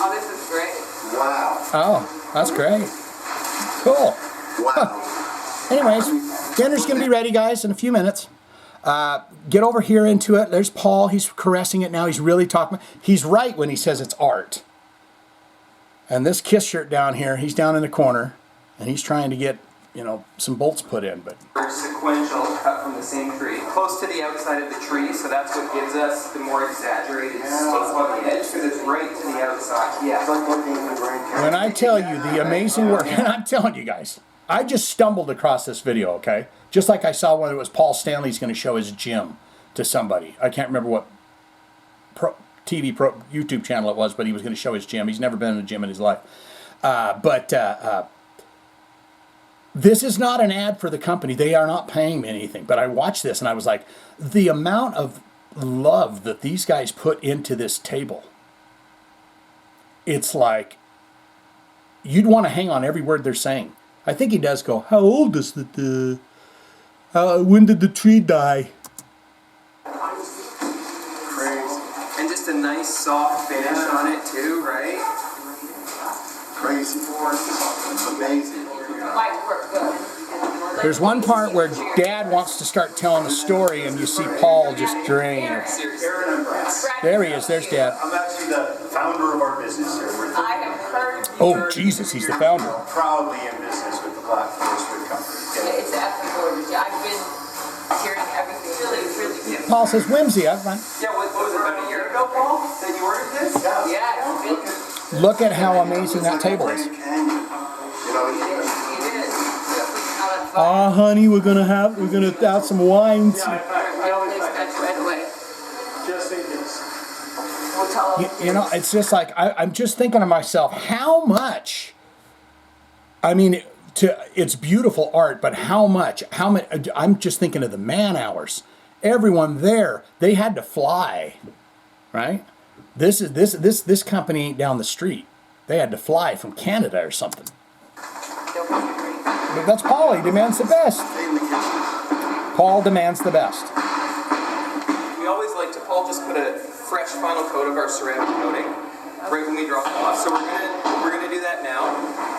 Oh, this is great. Wow. Oh, that's great. Cool. Wow. Anyways, dinner's going to be ready, guys, in a few minutes. Get over here into it. There's Paul. He's caressing it now. He's really talking. He's right when he says it's art. And this Kiss shirt down here, he's down in the corner, and he's trying to get, some bolts put in. But Sequential, cut from the same tree, close to the outside of the tree, so that's what gives us the more exaggerated scope on the edge, because it's right to the outside. Yeah. It's like looking at the brain. when I tell you the amazing work, and I'm telling you guys, I just stumbled across this video, okay? Just like I saw when it was Paul Stanley's going to show his gym to somebody. I can't remember what YouTube channel it was, but he was going to show his gym. He's never been in a gym in his life. This is not an ad for the company. They are not paying me anything. But I watched this and I was like, the amount of love that these guys put into this table. It's like, you'd want to hang on every word they're saying. I think he does go, how old is the when did the tree die? Crazy. And just a nice soft finish on it too, right? Crazy. Amazing. There's one part where Dad wants to start telling a story and you see Paul just drain. There he is. There's Dad. I'm actually the founder of our business here. I have heard. Oh, Jesus, he's the founder. Proudly in business with the Black Forest Wood Company. It's absolutely gorgeous. I've been hearing everything. Really good. Paul says, whimsy. Yeah, what was it, about a year ago, Paul, that you ordered this? Yeah. Look at how amazing that table is. Honey, we're gonna have some wine. Just in case. It's just like I'm just thinking to myself, how much? I mean, it's beautiful art, but how much? I'm just thinking of the man hours. Everyone there, they had to fly, right? This company ain't down the street. They had to fly from Canada or something. But that's Paul. He demands the best. Paul demands the best. We always like to, Paul, just put a fresh final coat of our ceramic coating right when we drop it off. So we're gonna do do that now,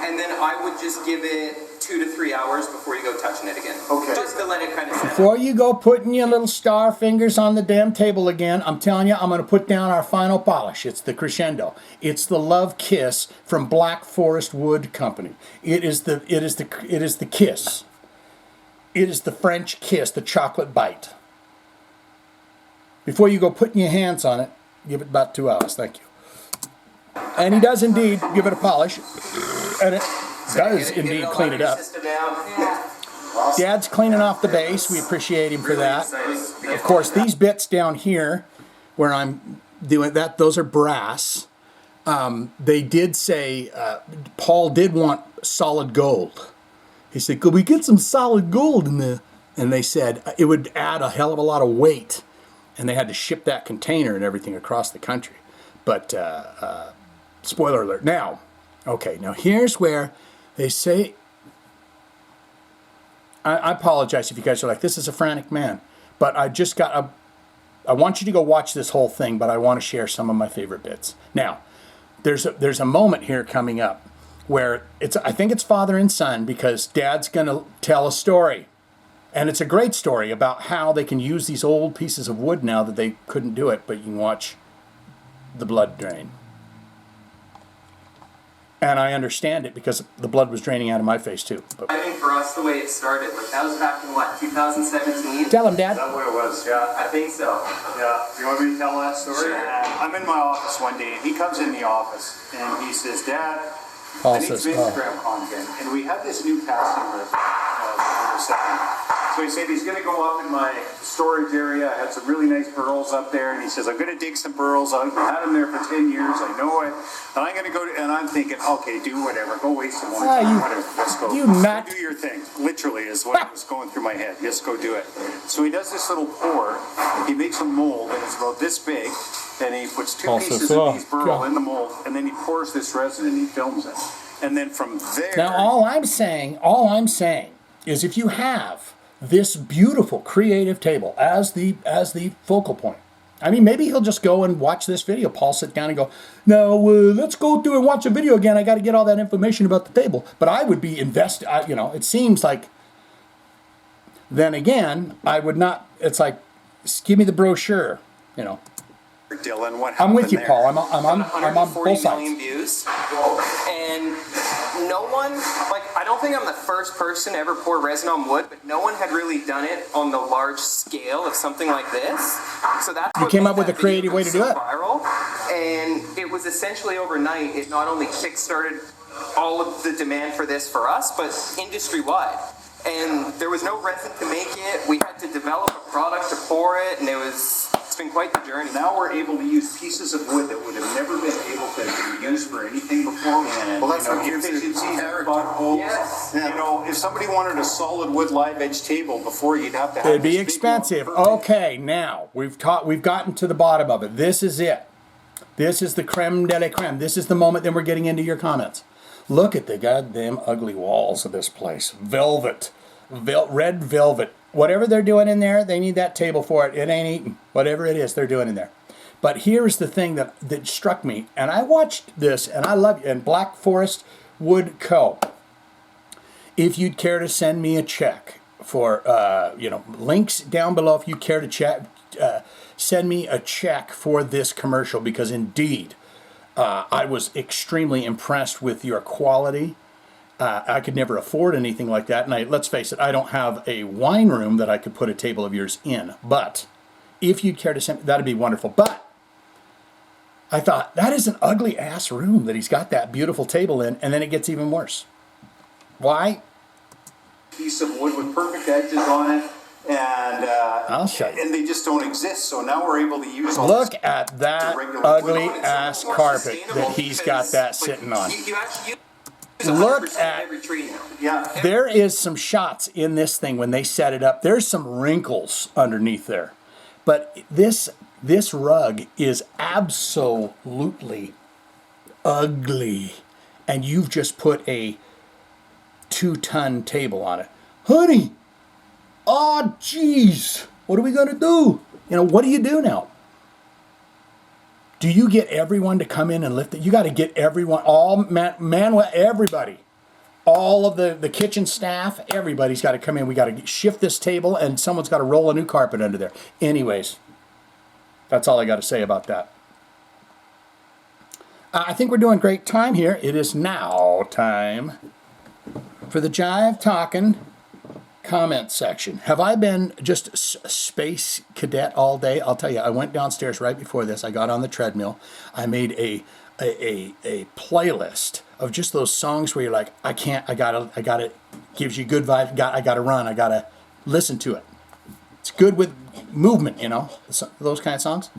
and then I would just give it 2 to 3 hours before you go touching it again. Okay. Just to let it kind of set Before you go putting your little star fingers on the damn table again, I'm telling you, I'm going to put down our final polish. It's the crescendo. It's the Love Kiss from Black Forest Wood Company. It is the kiss. It is the French kiss, the chocolate bite. Before you go putting your hands on it, give it about 2 hours. Thank you. And he does indeed give it a polish, and it does indeed clean it up. Dad's cleaning off the base. We appreciate him for that. Of course, these bits down here, where I'm doing that, those are brass. They did say, Paul did want solid gold. He said, could we get some solid gold in there? And they said it would add a hell of a lot of weight. And they had to ship that container and everything across the country. But, spoiler alert. Now here's where they say, I apologize if you guys are like, this is a frantic man. But I want you to go watch this whole thing, but I want to share some of my favorite bits. Now, there's a moment here coming up where I think it's father and son, because Dad's going to tell a story. And it's a great story about how they can use these old pieces of wood now that they couldn't do it, but you can watch the blood drain. And I understand it because the blood was draining out of my face too. But I think for us, the way it started, like that was back in what, 2017? tell him, Dad. Is that what it was? Yeah. I think so. Yeah. You want me to tell that story? Sure. I'm in my office one day, and he comes in the office, and he says, Dad, Paul I need says, some Instagram content. And we have this new casting room for a second. So he said he's going to go up in my storage area. I had some really nice burls up there, and he says, I'm going to dig some burls. I've had them there for 10 years. I know it. And I'm going to go to, and I'm thinking, okay, do whatever. Go waste some more time. Whatever. Let's go. You Go nut. do your thing. Literally is what was going through my head. Just go do it. So he does this little pour. He makes a mold, and it's about this big. And he puts two Paul pieces says, of "Oh, these burl in the mold, and then he pours this resin and he films it. And then from there... Now, all I'm saying is if you have this beautiful creative table as the focal point, I mean, maybe he'll just go and watch this video. Paul sit down and go, no, let's go through and watch the video again. I got to get all that information about the table. But I would be invested, it seems like, then again, I would not, it's like, give me the brochure, Dylan, what I'm happened with you, there? Paul. I'm on both 140 sides. million views. And no one, I don't think I'm the first person to ever pour resin on wood, but no one had really done it on the large scale of something like this. So that's what came made up with that a creative video way to do so it. viral. And it was essentially overnight, it not only kickstarted all of the demand for this for us, but industry-wide. And there was no resin to make it. We had to develop a product to pour it, and it's been quite the journey. Now we're able to use pieces of wood that would have never been able to be used for anything before. And, Well, that's what you know, gives it efficiencies, character. buttholes. Yes. You know, if somebody wanted a solid wood live edge table before, you'd have to have It'd be this big expensive. one. Okay, now we've gotten to the bottom of it. This is it. This is the creme de la creme. This is the moment. Then we're getting into your comments. Look at the goddamn ugly walls of this place. Velvet, red velvet. Whatever they're doing in there, they need that table for it. It ain't eating. Whatever it is, they're doing in there. But here's the thing that struck me, and I watched this, and I love you. And Black Forest Wood Co. If you'd care to send me a check for, links down below. If you care to send me a check for this commercial, because indeed, I was extremely impressed with your quality. I could never afford anything like that. And let's face it, I don't have a wine room that I could put a table of yours in. But if you'd care to send, that'd be wonderful. But I thought, that is an ugly ass room that he's got that beautiful table in. And then it gets even worse. Why? Piece of wood with perfect edges on it. And I'll show you. And they just don't exist. So now we're able to use all Look this at that regular ugly wood. ass More carpet sustainable that he's got because, that sitting on. You actually use Look 100% at- every tree now. Yeah. There is some shots in this thing when they set it up. There's some wrinkles underneath there. But this rug is absolutely ugly. And you've just put a 2-ton table on it. Honey! Oh, jeez! What are we going to do? What do you do now? Do you get everyone to come in and lift it? You got to get everyone, everybody. All of the kitchen staff, everybody's got to come in. We got to shift this table, and someone's got to roll a new carpet under there. Anyways, that's all I got to say about that. I think we're doing great time here. It is now time for the Jive Talkin' comment section. Have I been just space cadet all day? I'll tell you, I went downstairs right before this. I got on the treadmill. I made a playlist of just those songs where you're like, I gotta, gives you good vibes. I gotta run. I gotta listen to it. It's good with movement, you know, those kind of songs.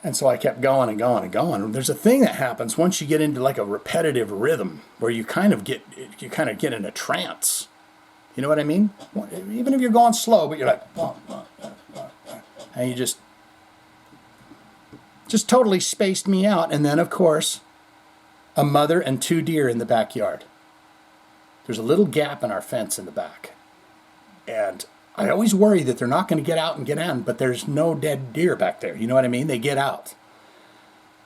And so I kept going and going and going. There's a thing that happens once you get into like a repetitive rhythm where you kind of get in a trance. You know what I mean? Even if you're going slow, but you're like, and you just totally spaced me out. And then, of course, a mother and 2 deer in the backyard. There's a little gap in our fence in the back. And I always worry that they're not going to get out and get in, but there's no dead deer back there. You know what I mean? They get out.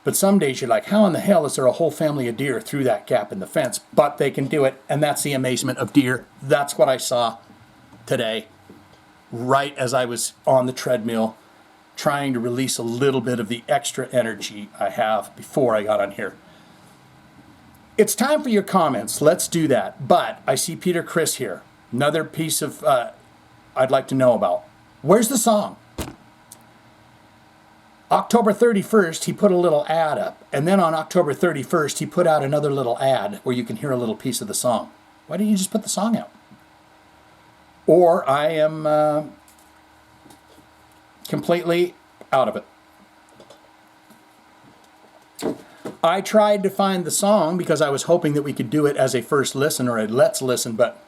But some days you're like, how in the hell is there a whole family of deer through that gap in the fence? But they can do it, and that's the amazement of deer. That's what I saw today, right as I was on the treadmill, trying to release a little bit of the extra energy I have before I got on here. It's time for your comments. Let's do that. But I see Peter Chris here. Another piece of I'd like to know about. Where's the song? October 31st, he put a little ad up. And then on October 31st, he put out another little ad where you can hear a little piece of the song. Why didn't you just put the song out? Or I am completely out of it. I tried to find the song because I was hoping that we could do it as a first listen or a let's listen, but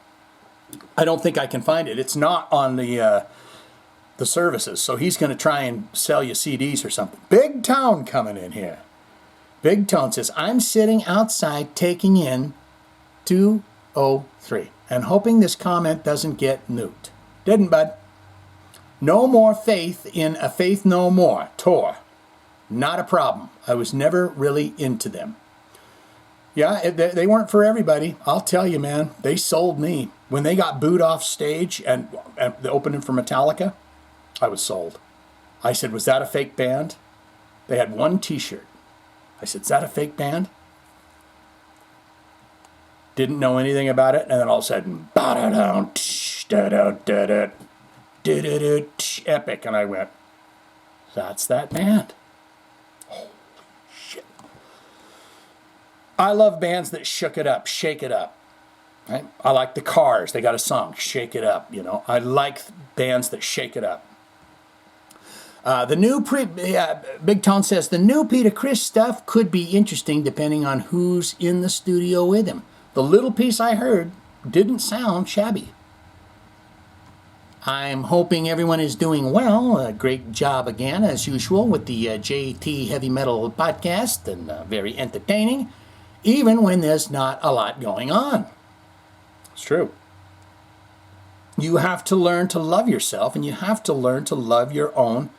I don't think I can find it. It's not on the services, so he's going to try and sell you CDs or something. Big Tone coming in here. Big Tone says, I'm sitting outside taking in 203 and hoping this comment doesn't get nuked. Didn't, bud. No more faith in a Faith No More tour. Not a problem. I was never really into them. Yeah, they weren't for everybody. I'll tell you, man, they sold me. When they got booed off stage and the opening for Metallica, I was sold. I said, was that a fake band? They had one t-shirt. I said, is that a fake band? Didn't know anything about it, and then all of a sudden, epic, and I went, that's that band. Holy shit. I love bands that shook it up, shake it up. Right? I like the Cars. They got a song, Shake It Up, you know. I like bands that shake it up. Big Tone says, the new Peter Chris stuff could be interesting depending on who's in the studio with him. The little piece I heard didn't sound shabby. I'm hoping everyone is doing well. A great job again, as usual, with the JT Heavy Metal podcast, and very entertaining, even when there's not a lot going on. It's true. You have to learn to love yourself, and you have to learn to love your own.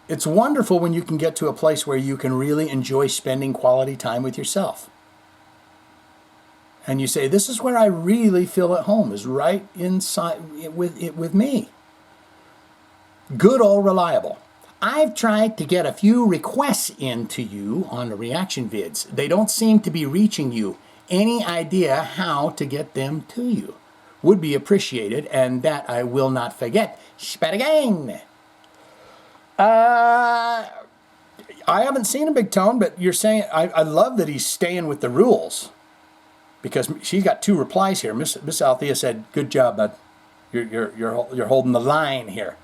It's wonderful when you can get to a place where you can really enjoy spending quality time with yourself. And you say, this is where I really feel at home, is right inside with me. Good old reliable. I've tried to get a few requests into you on the reaction vids. They don't seem to be reaching you. Any idea how to get them to you would be appreciated, and that I will not forget. Spadagang! I haven't seen a Big Tone, but you're saying, I love that he's staying with the rules. Because she's got 2 replies here. Miss Althea said, good job, bud. You're holding the line here.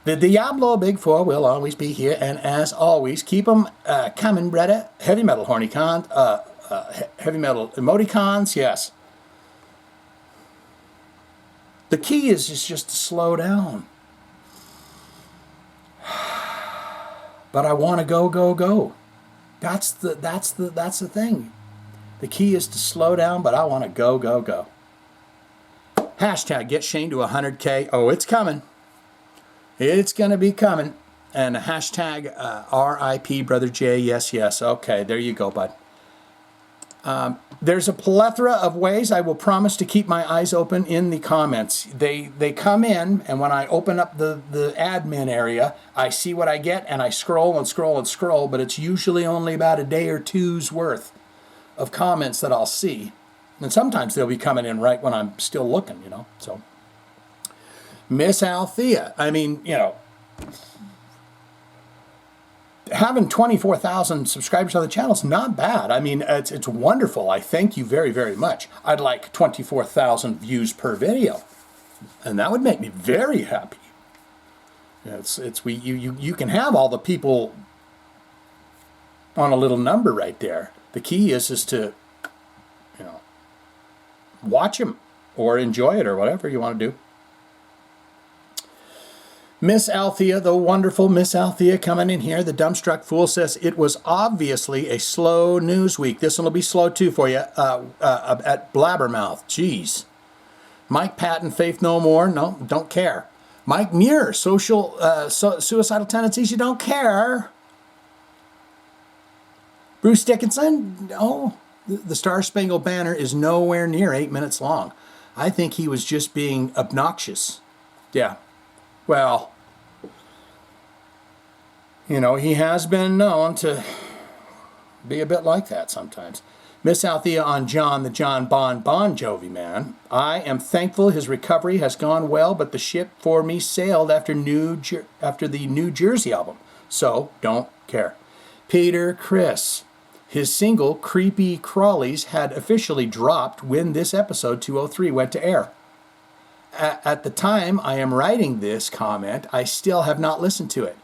The Diablo Big 4 will always be here, and as always, keep them coming, brother. Heavy metal hornicons, heavy metal emoticons, yes. The key is just to slow down. But I want to go. That's the thing. The key is to slow down, but I want to go. Hashtag get Shane to 100K. Oh, it's coming. It's going to be coming. And hashtag RIP Brother J. Yes, yes. Okay, there you go, bud. There's a plethora of ways I will promise to keep my eyes open in the comments. They come in, and when I open up the admin area, I see what I get, and I scroll and scroll and scroll, but it's usually only about a day or two's worth of comments that I'll see. And sometimes they'll be coming in right when I'm still looking, So, Miss Althea, I mean, having 24,000 subscribers on the channel is not bad. I mean, it's wonderful. I thank you very, very much. I'd like 24,000 views per video, and that would make me very happy. You can have all the people on a little number right there. The key is to, watch them or enjoy it or whatever you want to do. Miss Althea, the wonderful Miss Althea coming in here. The dumbstruck fool says, it was obviously a slow news week. This one will be slow too for you at Blabbermouth. Jeez. Mike Patton, Faith No More. No, don't care. Mike Muir, suicidal tendencies. You don't care. Bruce Dickinson. No. The Star Spangled Banner is nowhere near 8 minutes long. I think he was just being obnoxious. Yeah. Well, he has been known to be a bit like that sometimes. Miss Althea on John, the John Bon Jovi man. I am thankful his recovery has gone well, but the ship for me sailed after the New Jersey album. So, don't care. Peter Chris. His single, Creepy Crawlies, had officially dropped when this episode 203 went to air. At the time I am writing this comment, I still have not listened to it.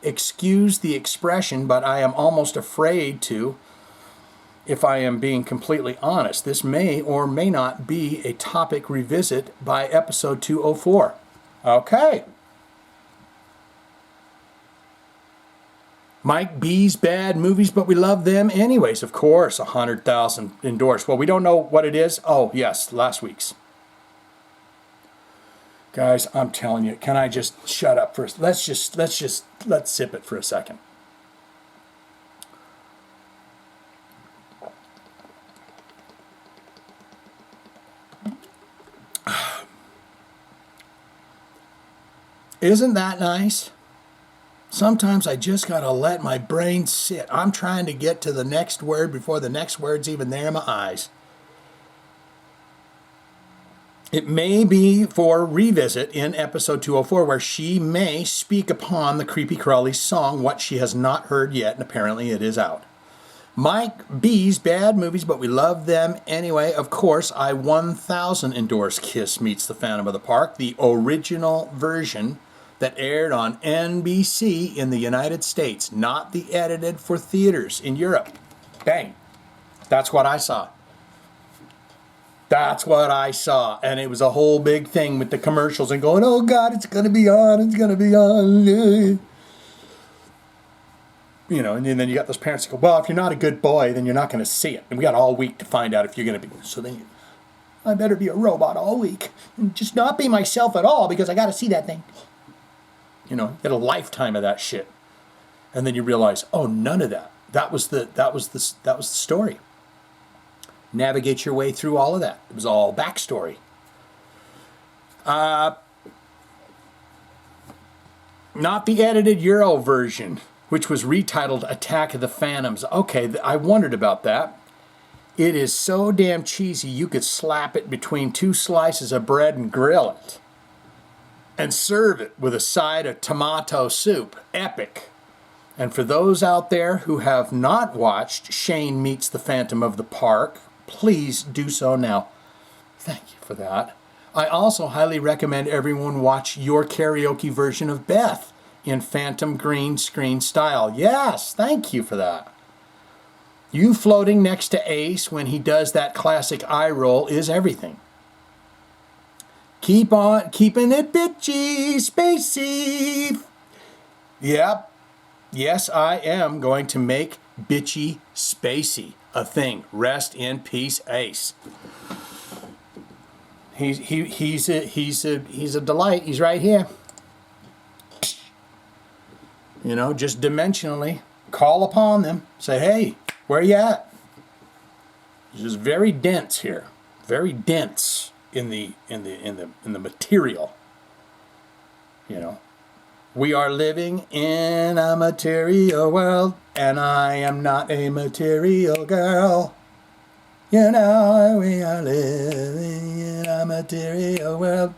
Excuse the expression, but I am almost afraid to, if I am being completely honest. This may or may not be a topic revisit by episode 204. Okay. Mike B's Bad Movies, but we love them anyways. Of course, 100,000 endorsed. Well, we don't know what it is. Oh, yes, last week's. Guys, I'm telling you, can I just shut up for let's sip it for a second. Isn't that nice? Sometimes I just gotta let my brain sit. I'm trying to get to the next word before the next word's even there in my eyes. It may be for revisit in episode 204, where she may speak upon the Creepy Crawly song, what she has not heard yet, and apparently it is out. Mike B's Bad Movies, but we love them anyway. Of course, I 1000 endorse Kiss Meets the Phantom of the Park, the original version that aired on NBC in the United States, not the edited for theaters in Europe. Bang. That's what I saw. That's what I saw. And it was a whole big thing with the commercials and going, oh God, it's going to be on. It's going to be on. And then you got those parents that go, well, if you're not a good boy, then you're not going to see it. And we got all week to find out if you're going to be. So then I better be a robot all week and just not be myself at all because I got to see that thing. You get a lifetime of that shit. And then you realize, oh, none of that. That was the story. Navigate your way through all of that. It was all backstory. Not the edited Euro version, which was retitled Attack of the Phantoms. Okay, I wondered about that. It is so damn cheesy you could slap it between two slices of bread and grill it. And serve it with a side of tomato soup. Epic. And for those out there who have not watched Shane Meets the Phantom of the Park, please do so now. Thank you for that. I also highly recommend everyone watch your karaoke version of Beth in Phantom green screen style. Yes, thank you for that. You floating next to Ace when he does that classic eye roll is everything. Keep on keeping it bitchy, spacey. Yep. Yes, I am going to make bitchy spacey a thing. Rest in peace, Ace. He's a delight. He's right here. You know, just dimensionally call upon them. Say, hey, where you at? It's just very dense here. Very dense in the material. You know. We are living in a material world, and I am not a material girl. You know, we are living in a material world.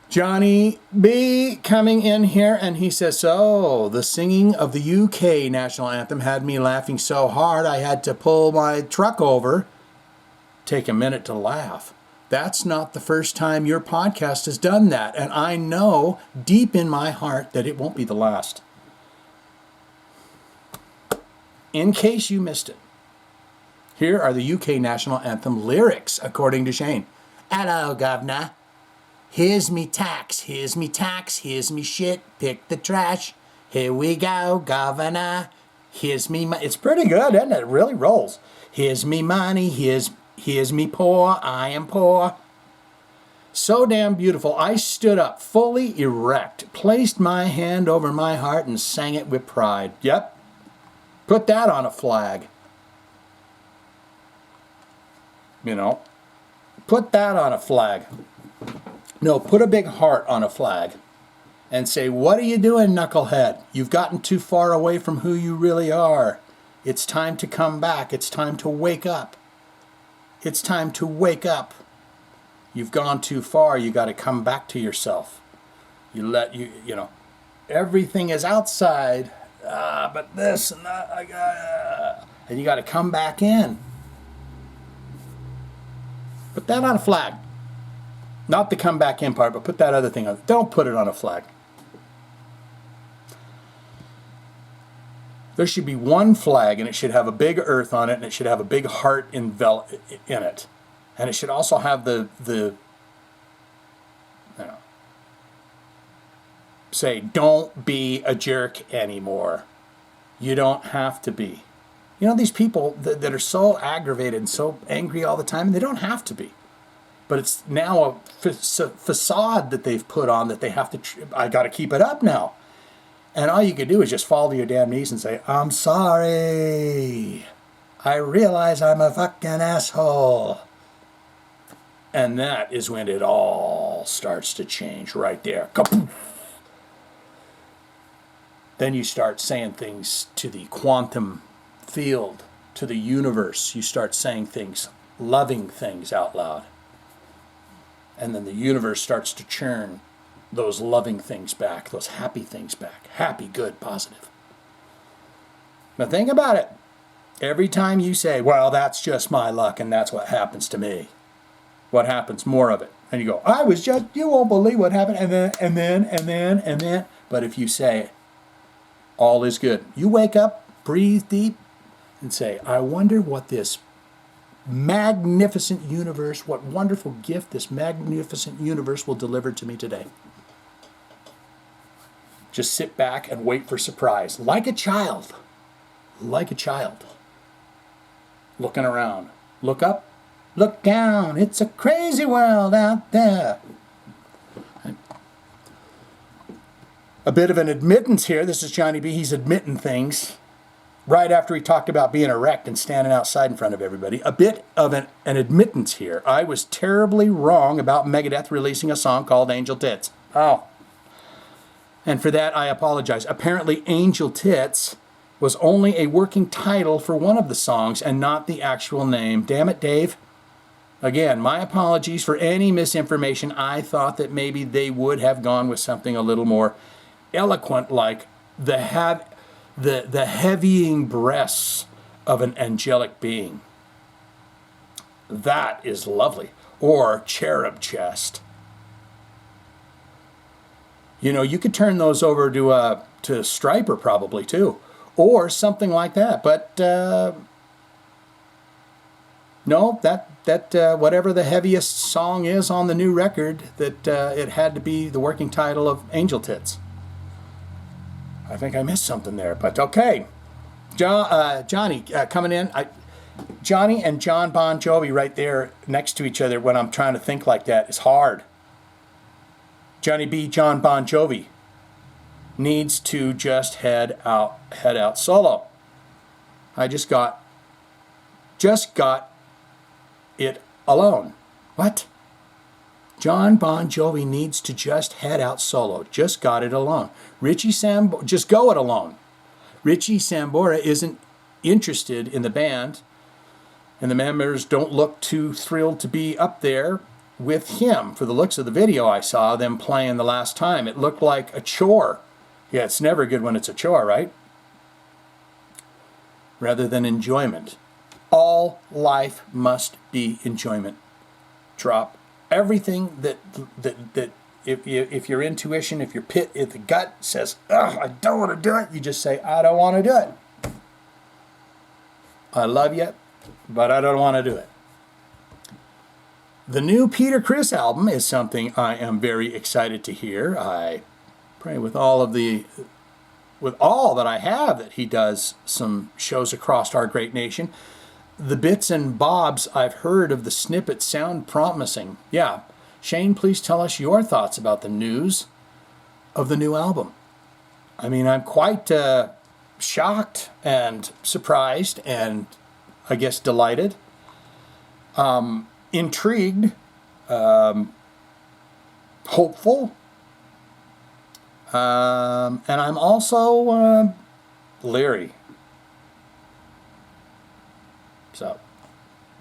Johnny B coming in here, and he says, so the singing of the UK national anthem had me laughing so hard I had to pull my truck over. Take a minute to laugh. That's not the first time your podcast has done that, and I know deep in my heart that it won't be the last. In case you missed it, here are the UK national anthem lyrics, according to Shane. Hello, governor. Here's me tax, here's me tax, here's me shit, pick the trash. Here we go, governor. Here's me money. It's pretty good, isn't it? It really rolls. Here's me money, here's me poor, I am poor. So damn beautiful. I stood up fully erect, placed my hand over my heart and sang it with pride. Yep. Put that on a flag. You know, put that on a flag. No, put a big heart on a flag and say, what are you doing, knucklehead? You've gotten too far away from who you really are. It's time to come back. It's time to wake up. It's time to wake up. You've gone too far. You got to come back to yourself. You know, everything is outside, but this and that, and you got to come back in. Put that on a flag. Not the come back in part, but put that other thing on. Don't put it on a flag. There should be one flag, and it should have a big earth on it, and it should have a big heart in it. And it should also have the you know, say, don't be a jerk anymore. You don't have to be. You know, these people that are so aggravated and so angry all the time, they don't have to be. But it's now a facade that they've put on that they have to, I got to keep it up now. And all you can do is just fall to your damn knees and say, I'm sorry. I realize I'm a fucking asshole. And that is when it all starts to change right there. Kapoof. Then you start saying things to the quantum field, to the universe. You start saying things, loving things out loud. And then the universe starts to churn those loving things back, those happy things back. Happy, good, positive. Now think about it. Every time you say, well, that's just my luck and that's what happens to me. What happens? More of it. And you go, you won't believe what happened. And then. But if you say, all is good. You wake up, breathe deep, and say, I wonder what this magnificent universe, what wonderful gift this magnificent universe will deliver to me today. Just sit back and wait for surprise. Like a child. Like a child. Looking around. Look up. Look down. It's a crazy world out there. A bit of an admittance here. This is Johnny B. He's admitting things. Right after he talked about being erect and standing outside in front of everybody. A bit of an admittance here. I was terribly wrong about Megadeth releasing a song called Angel Tits. Oh. And for that, I apologize. Apparently, Angel Tits was only a working title for one of the songs and not the actual name. Damn it, Dave. Again, my apologies for any misinformation. I thought that maybe they would have gone with something a little more eloquent, like the heavying breasts of an angelic being. That is lovely. Or cherub chest. You know, you could turn those over to Striper probably too, or something like that. But no, that whatever the heaviest song is on the new record, that it had to be the working title of Angel Tits. I think I missed something there, but okay. Johnny coming in. Johnny and John Bon Jovi right there next to each other when I'm trying to think like that is hard. Johnny B, John Bon Jovi. needs to just head out solo. I just got it alone. What? John Bon Jovi needs to just head out solo. Just got it alone. Just go it alone. Richie Sambora isn't interested in the band, and the members don't look too thrilled to be up there with him. For the looks of the video I saw them playing the last time, it looked like a chore. Yeah, it's never good when it's a chore, right? Rather than enjoyment. All life must be enjoyment. Drop everything that if your intuition, if the gut says, ugh, I don't want to do it, you just say, I don't want to do it. I love you, but I don't want to do it. The new Peter Criss album is something I am very excited to hear. I pray with all that I have that he does some shows across our great nation. The bits and bobs I've heard of the snippets sound promising. Yeah. Shane, please tell us your thoughts about the news of the new album. I mean, I'm quite shocked and surprised and I guess delighted, intrigued, hopeful, and I'm also leery. So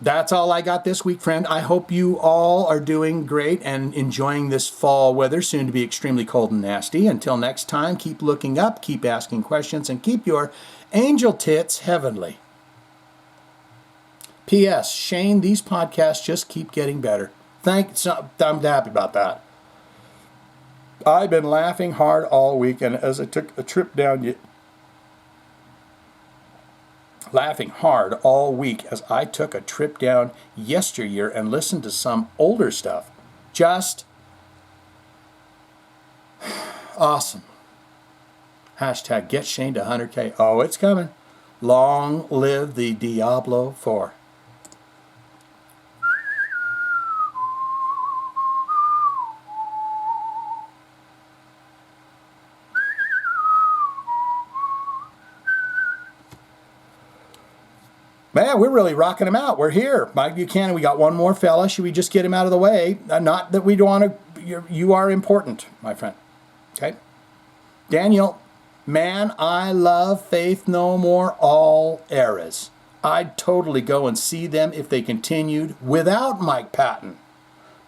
that's all I got this week, friend. I hope you all are doing great and enjoying this fall weather, soon to be extremely cold and nasty. Until next time, keep looking up, keep asking questions, and keep your angel tits heavenly. P.S. Shane, these podcasts just keep getting better. I'm happy about that. I've been laughing hard all week, and as I took a trip down... Laughing hard all week as I took a trip down yesteryear and listened to some older stuff. Just awesome. Hashtag get Shane to 100K. Oh, it's coming. Long live the Diablo 4. Man, we're really rocking him out. We're here. Mike Buchanan, we got one more fella. Should we just get him out of the way? Not that we don't want to... You are important, my friend. Okay? Daniel, man, I love Faith No More all eras. I'd totally go and see them if they continued without Mike Patton.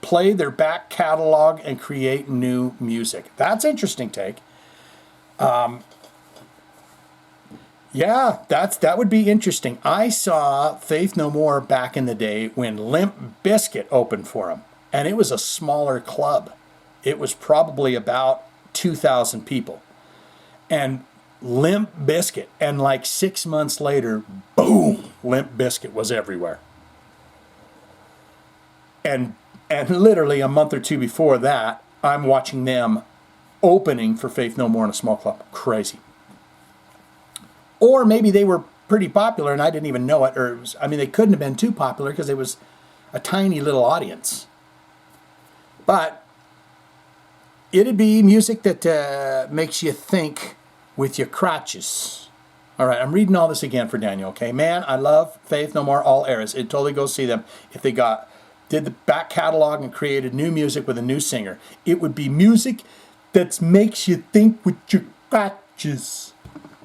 Play their back catalog and create new music. That's interesting take. Yeah, that would be interesting. I saw Faith No More back in the day when Limp Bizkit opened for them, and it was a smaller club. It was probably about 2,000 people. And Limp Bizkit, and like 6 months later, boom, Limp Bizkit was everywhere. And literally a month or two before that, I'm watching them opening for Faith No More in a small club. Crazy. Or maybe they were pretty popular and I didn't even know it. Or they couldn't have been too popular because it was a tiny little audience. But it'd be music that makes you think with your crotches. All right, I'm reading all this again for Daniel, okay? Man, I love Faith No More all eras. It'd totally go see them if they did the back catalog and created new music with a new singer. It would be music that makes you think with your crotches.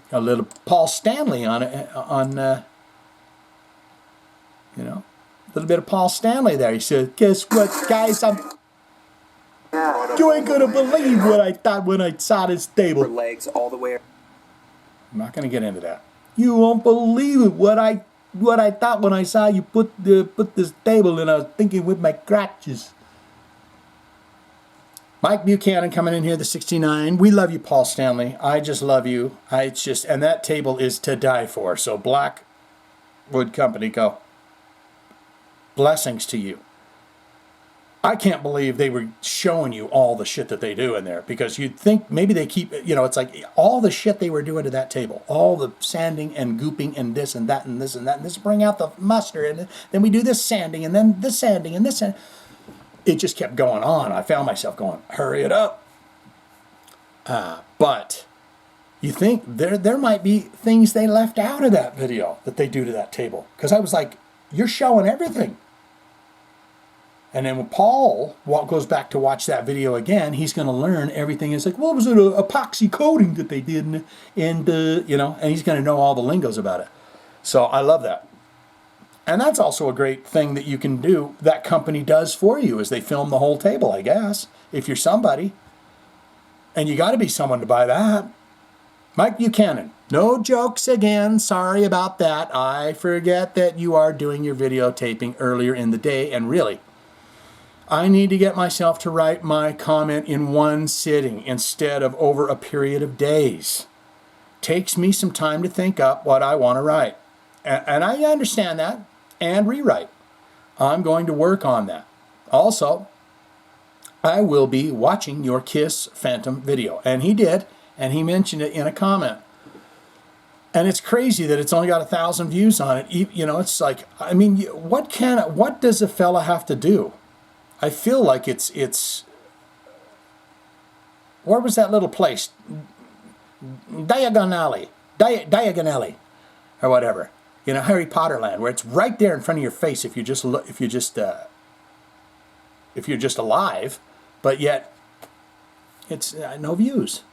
A little Paul Stanley on a little bit of Paul Stanley there. He said, guess what, guys? You ain't gonna believe what I thought when I saw this table. Legs all the way. I'm not gonna get into that. You won't believe it what I thought when I saw you put this table, and I was thinking with my crotches. Mike Buchanan coming in here, the 69. We love you, Paul Stanley. I just love you. And that table is to die for. So Blackwood Company, go. Blessings to you. I can't believe they were showing you all the shit that they do in there, because you'd think maybe they keep, it's like all the shit they were doing to that table, all the sanding and gooping and this and that and this and that, and this bring out the mustard, and then we do this sanding and then this sanding and this, and it just kept going on. I found myself going, hurry it up. But You think there might be things they left out of that video that they do to that table. Because I was like, you're showing everything. And then when Paul goes back to watch that video again, he's going to learn everything. It's like, well, was it an epoxy coating that they did? And he's going to know all the lingos about it. So I love that. And that's also a great thing that you can do, that company does for you, is they film the whole table, I guess, if you're somebody. And you got to be someone to buy that. Mike Buchanan, no jokes again. Sorry about that. I forget that you are doing your videotaping earlier in the day. And really, I need to get myself to write my comment in one sitting instead of over a period of days. Takes me some time to think up what I want to write. And I understand that. And rewrite. I'm going to work on that. Also, I will be watching your Kiss Phantom video. And he did. And he mentioned it in a comment. And it's crazy that it's only got 1,000 views on it. It's like, I mean, what does a fella have to do? I feel like it's where was that little place? Diagon Alley, or whatever. Harry Potter land, where it's right there in front of your face if you're just alive, but yet it's no views.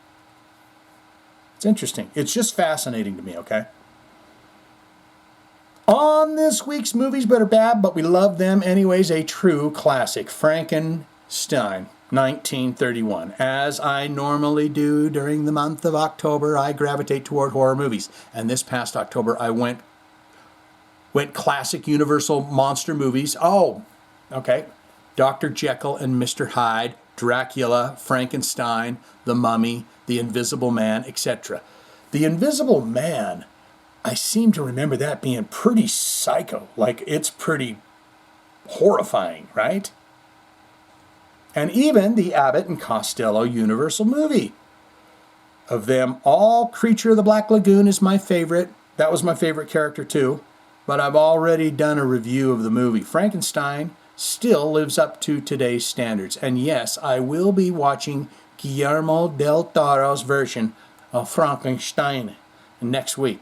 It's interesting. It's just fascinating to me, okay? On this week's Movies Good or Bad, but we love them anyways, a true classic, Frankenstein, 1931. As I normally do during the month of October, I gravitate toward horror movies. And this past October, I went classic Universal monster movies. Oh, okay. Dr. Jekyll and Mr. Hyde, Dracula, Frankenstein, The Mummy, The Invisible Man, etc. The Invisible Man, I seem to remember that being pretty psycho. Like, it's pretty horrifying, right? And even the Abbott and Costello Universal movie. Of them all, Creature of the Black Lagoon is my favorite. That was my favorite character too. But I've already done a review of the movie. Frankenstein still lives up to today's standards. And yes, I will be watching Guillermo del Toro's version of Frankenstein next week.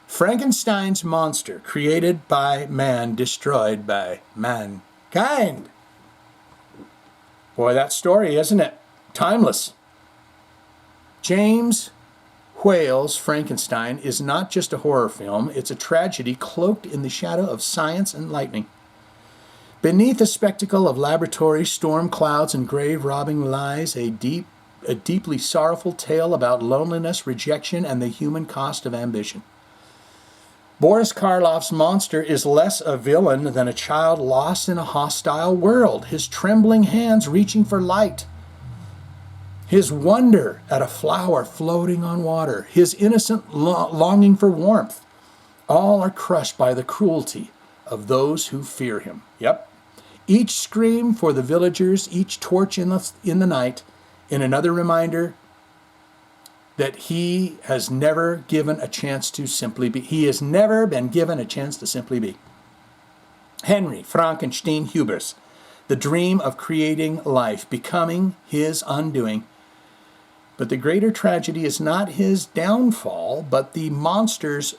Frankenstein's monster, created by man, destroyed by mankind. Boy, that story, isn't it? Timeless. James Whale's Frankenstein is not just a horror film, it's a tragedy cloaked in the shadow of science and lightning. Beneath a spectacle of laboratory storm clouds and grave robbing lies a deeply sorrowful tale about loneliness, rejection, and the human cost of ambition. Boris Karloff's monster is less a villain than a child lost in a hostile world, his trembling hands reaching for light. His wonder at a flower floating on water, his innocent longing for warmth, all are crushed by the cruelty of those who fear him. Yep. Each scream for the villagers, each torch in the night, in another reminder that he has never given a chance to simply be. He has never been given a chance to simply be. Henry Frankenstein Hubers, the dream of creating life, becoming his undoing. But the greater tragedy is not his downfall, but the monsters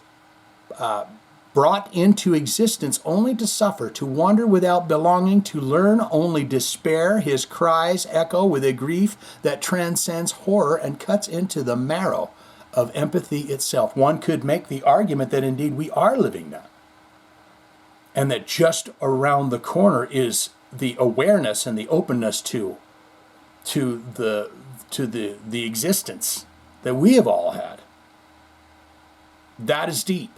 brought into existence only to suffer, to wander without belonging, to learn only despair. His cries echo with a grief that transcends horror and cuts into the marrow of empathy itself. One could make the argument that indeed we are living that, and that just around the corner is the awareness and the openness to the existence that we have all had. That is deep.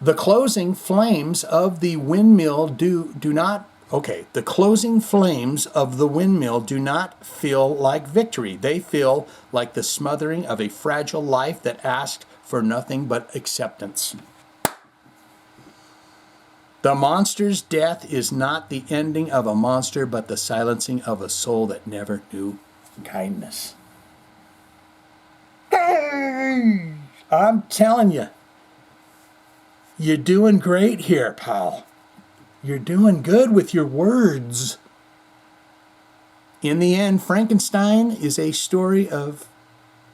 The closing flames of the windmill the closing flames of the windmill do not feel like victory. They feel like the smothering of a fragile life that asked for nothing but acceptance. The monster's death is not the ending of a monster, but the silencing of a soul that never knew kindness. Hey, I'm telling you, you're doing great here, pal. You're doing good with your words. In the end, Frankenstein is a story of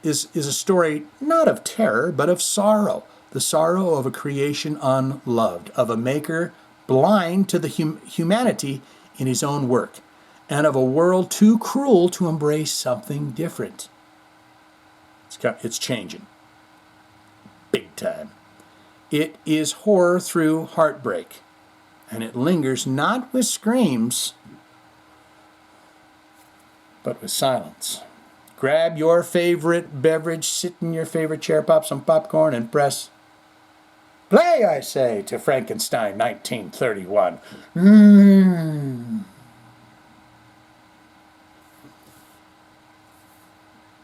is a story not of terror, but of sorrow. The sorrow of a creation unloved, of a maker blind to the humanity in his own work, and of a world too cruel to embrace something different. It's changing. Big time. It is horror through heartbreak, and it lingers not with screams, but with silence. Grab your favorite beverage, sit in your favorite chair, pop some popcorn, and press play, I say, to Frankenstein 1931.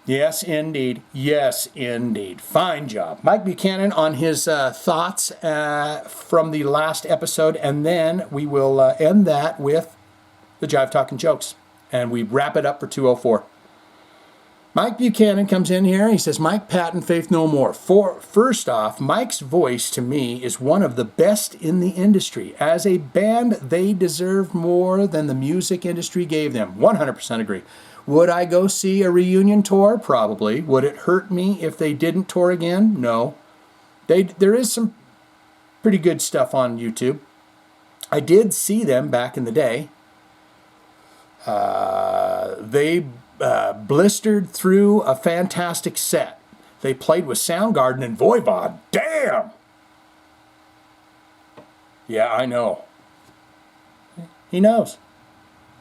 Yes, indeed. Yes, indeed. Fine job. Mike Buchanan on his thoughts from the last episode, and then we will end that with the Jive Talkin jokes, and we wrap it up for 204. Mike Buchanan comes in here. He says, Mike Patton, Faith No More. First off, Mike's voice to me is one of the best in the industry. As a band, they deserve more than the music industry gave them. 100% agree. Would I go see a reunion tour? Probably. Would it hurt me if they didn't tour again? No. There is some pretty good stuff on YouTube. I did see them back in the day. They blistered through a fantastic set. They played with Soundgarden and Voivod. Damn! Yeah, I know. He knows.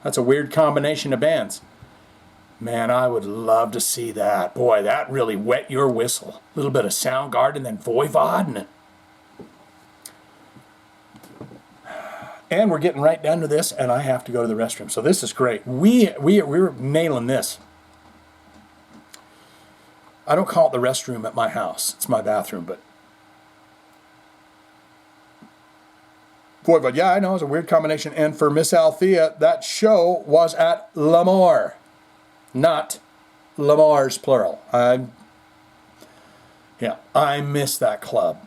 That's a weird combination of bands. Man, I would love to see that. Boy, that really wet your whistle. A little bit of Soundgarden, then Voivod. And we're getting right down to this, and I have to go to the restroom. So this is great. We're nailing this. I don't call it the restroom at my house. It's my bathroom, but... Voivod, yeah, I know, it's a weird combination. And for Miss Althea, that show was at L'Amour. Not L'Amours, plural. I miss that club.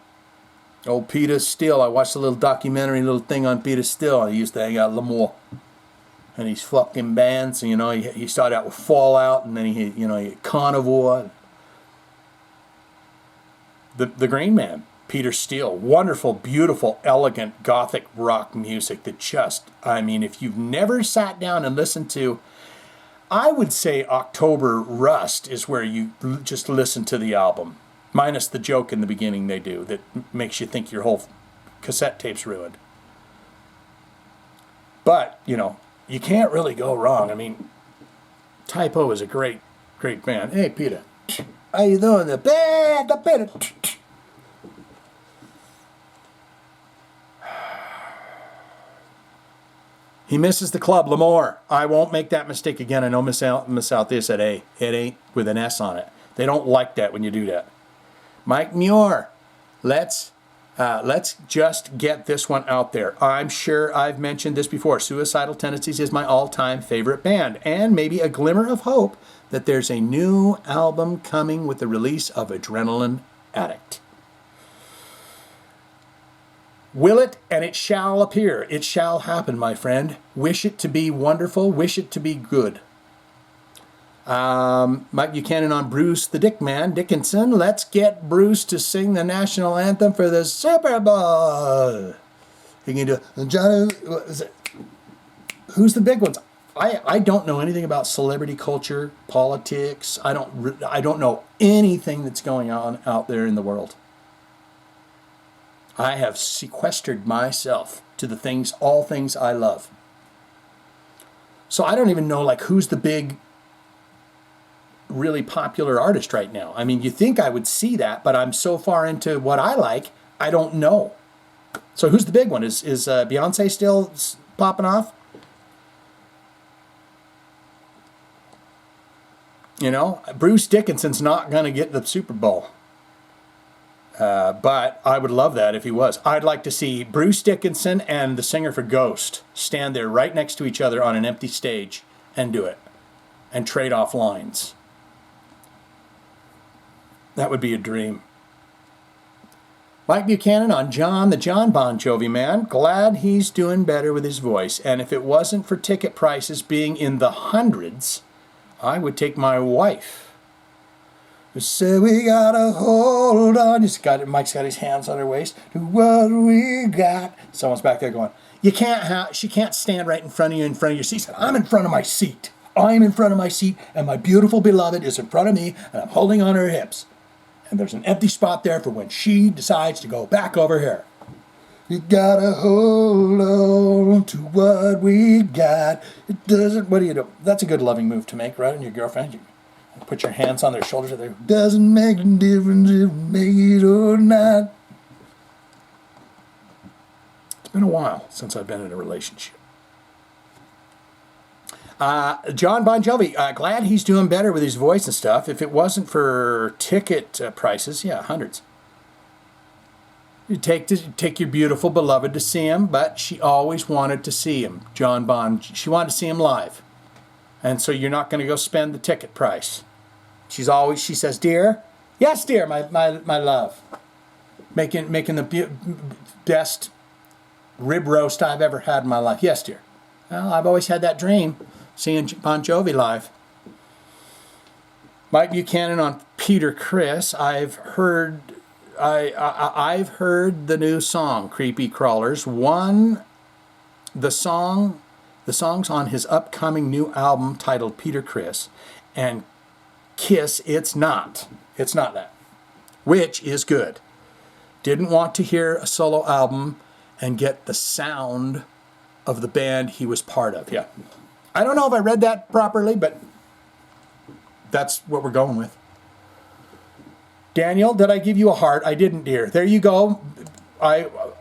Oh, Peter Steele. I watched a little documentary, little thing on Peter Steele. He used to hang out at L'Amour. And these fucking bands, you know, he started out with Fallout, and then he had Carnivore. The Green Man, Peter Steele. Wonderful, beautiful, elegant, gothic rock music that just, I mean, if you've never sat down and listened to, I would say October Rust is where you just listen to the album. Minus the joke in the beginning they do that makes you think your whole cassette tape's ruined. But, you know, you can't really go wrong. I mean, Typo is a great, great band. Hey, Peter. How you doing? The Peter. He misses the club, L'Amour. I won't make that mistake again. I know Miss Althea said, hey, it ain't with an S on it. They don't like that when you do that. Mike Muir, let's just get this one out there. I'm sure I've mentioned this before. Suicidal Tendencies is my all-time favorite band, and maybe a glimmer of hope that there's a new album coming with the release of Adrenaline Addict. Will it, and it shall appear. It shall happen, my friend. Wish it to be wonderful. Wish it to be good. Mike Buchanan on Bruce the Dick Man Dickinson. Let's get Bruce to sing the national anthem for the Super Bowl. He can do Johnny. What is it? Who's the big ones? I don't know anything about celebrity culture, politics. I don't know anything that's going on out there in the world. I have sequestered myself to the things, all things I love. So I don't even know like who's the big, really popular artist right now. I mean, you think I would see that, but I'm so far into what I like, I don't know. So who's the big one? Is Beyonce still popping off? You know, Bruce Dickinson's not going to get the Super Bowl. But I would love that if he was. I'd like to see Bruce Dickinson and the singer for Ghost stand there right next to each other on an empty stage and do it. And trade off lines. That would be a dream. Mike Buchanan on John, the John Bon Jovi man. Glad he's doing better with his voice. And if it wasn't for ticket prices being in the hundreds, I would take my wife. Say we gotta hold on. Mike's got his hands on her waist. To what we got. Someone's back there going, she can't stand right in front of you, in front of your seat. Said, I'm in front of my seat. I'm in front of my seat, and my beautiful beloved is in front of me, and I'm holding on her hips. And there's an empty spot there for when she decides to go back over here. You gotta hold on to what we got. It doesn't, what do you do? That's a good loving move to make, right? And your girlfriend, you put your hands on their shoulders. It doesn't make a difference if we make it or not. It's been a while since I've been in a relationship. John Bon Jovi, glad he's doing better with his voice and stuff. If it wasn't for ticket prices, yeah, hundreds. You take your beautiful beloved to see him, but she always wanted to see him. She wanted to see him live. And so you're not going to go spend the ticket price. She says, dear, yes, dear, my love. Making the best rib roast I've ever had in my life. Yes, dear. Well, I've always had that dream, seeing Bon Jovi live. Mike Buchanan on Peter Criss. I've heard the new song, Creepy Crawlers. The song's on his upcoming new album titled Peter Criss, and Kiss, it's not that, which is good. Didn't want to hear a solo album and get the sound of the band he was part of. Yeah. I don't know if I read that properly, but that's what we're going with. Daniel, did I give you a heart? I didn't, dear. There you go.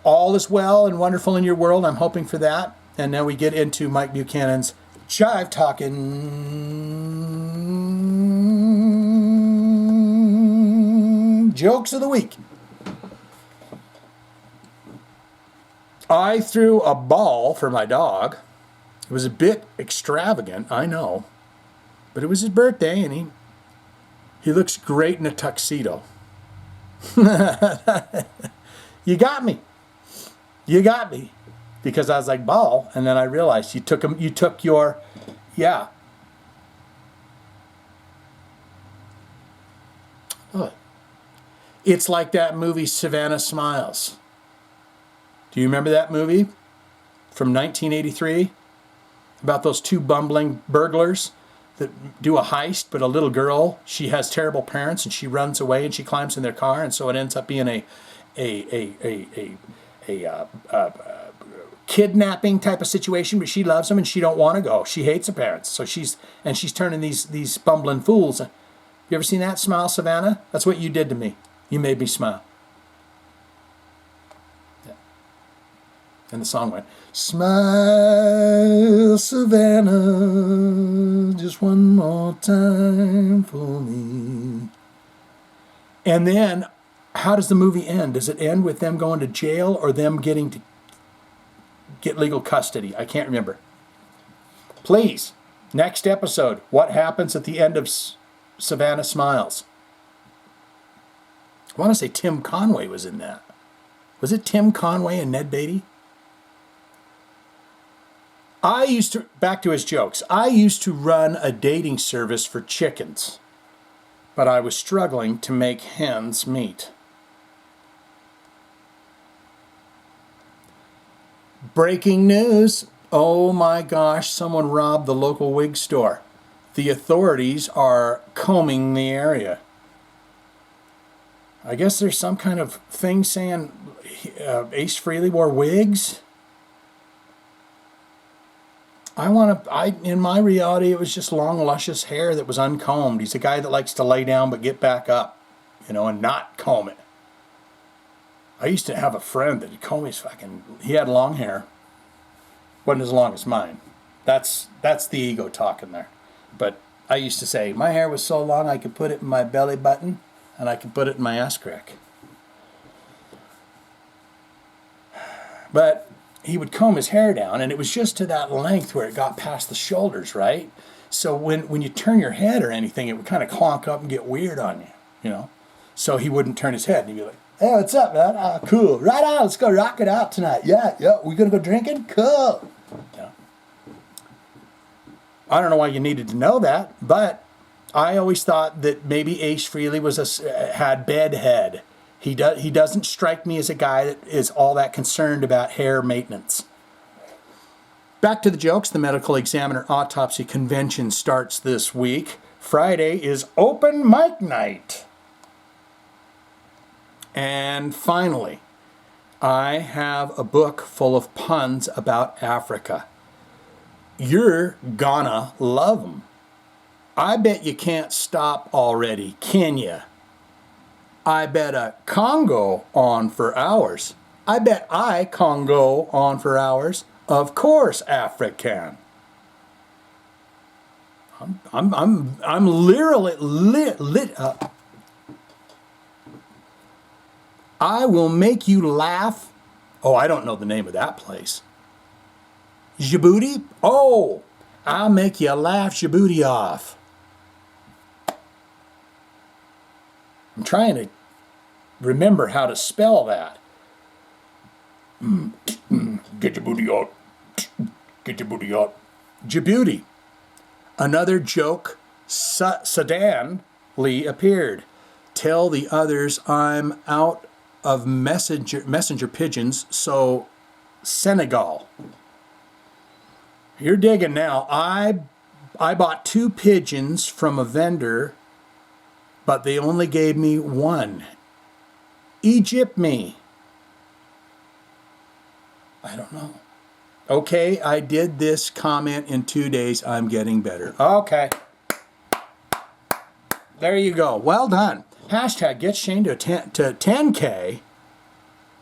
All is well and wonderful in your world. I'm hoping for that. And now we get into Mike Buchanan's Jive Talkin' Jokes of the Week. I threw a ball for my dog. It was a bit extravagant, I know. But it was his birthday, and he looks great in a tuxedo. You got me. Because I was like, ball, and then I realized you took your, yeah. Oh. It's like that movie Savannah Smiles. Do you remember that movie from 1983? About those two bumbling burglars that do a heist, but a little girl, she has terrible parents, and she runs away, and she climbs in their car, and so it ends up being a kidnapping type of situation, but she loves them, and she don't want to go. She hates her parents, so she's turning these bumbling fools. You ever seen that? Smile, Savannah? That's what you did to me. You made me smile. Yeah. And the song went, smile, Savannah, just one more time for me. And then, how does the movie end? Does it end with them going to jail or them getting to get legal custody? I can't remember. Please, next episode, what happens at the end of Savannah Smiles? I want to say Tim Conway was in that. Was it Tim Conway and Ned Beatty? Back to his jokes, I used to run a dating service for chickens, but I was struggling to make hens meet. Breaking news. Oh my gosh, someone robbed the local wig store. The authorities are combing the area. I guess there's some kind of thing saying Ace Frehley wore wigs. In my reality, it was just long, luscious hair that was uncombed. He's a guy that likes to lay down but get back up, and not comb it. I used to have a friend that he'd comb his he had long hair. Wasn't as long as mine. That's the ego talking there. But I used to say, my hair was so long I could put it in my belly button and I could put it in my ass crack. But he would comb his hair down, and it was just to that length where it got past the shoulders, right? So when you turn your head or anything, it would kind of clonk up and get weird on you, So he wouldn't turn his head, and he'd be like, hey, what's up, man? Ah, cool. Right on, let's go rock it out tonight. Yeah, we gonna go drinking? Cool. I don't know why you needed to know that, but I always thought that maybe Ace Frehley had bedhead. He doesn't strike me as a guy that is all that concerned about hair maintenance. Back to the jokes. The Medical Examiner Autopsy Convention starts this week. Friday is open mic night. And finally, I have a book full of puns about Africa. You're gonna love them. I bet you can't stop already, can ya? I bet a Congo on for hours. I bet I Congo on for hours. Of course, African. I'm literally lit up. I will make you laugh. Oh, I don't know the name of that place. Djibouti? Oh, I'll make you laugh Djibouti off. I'm trying to remember how to spell that. Get your booty out. Get your booty out. Djibouti. Another joke suddenly appeared. Tell the others I'm out of messenger pigeons, so Senegal. You're digging now. I bought 2 pigeons from a vendor, but they only gave me 1. Egypt me. I don't know. Okay, I did this comment in 2 days. I'm getting better. Okay. There you go. Well done. Hashtag get Shane to 10K.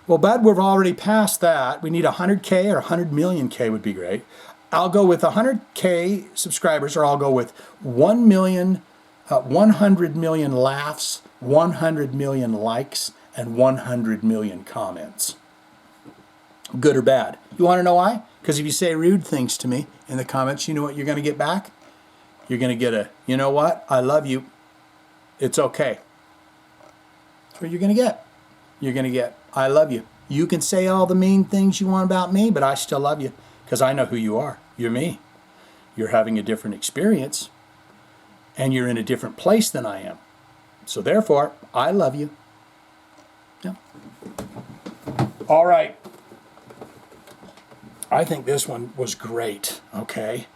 Well, bud, we're already past that. We need 100K or 100 million K would be great. I'll go with 100K subscribers, or I'll go with 1 million, 100 million laughs, 100 million likes, and 100 million comments. Good or bad. You want to know why? Because if you say rude things to me in the comments, you know what you're going to get back? You're going to get a, you know what? I love you. It's okay. That's what you're going to get. You're going to get, I love you. You can say all the mean things you want about me, but I still love you because I know who you are. You're me. You're having a different experience, and you're in a different place than I am. So therefore, I love you. Yeah. All right. I think this one was great, okay?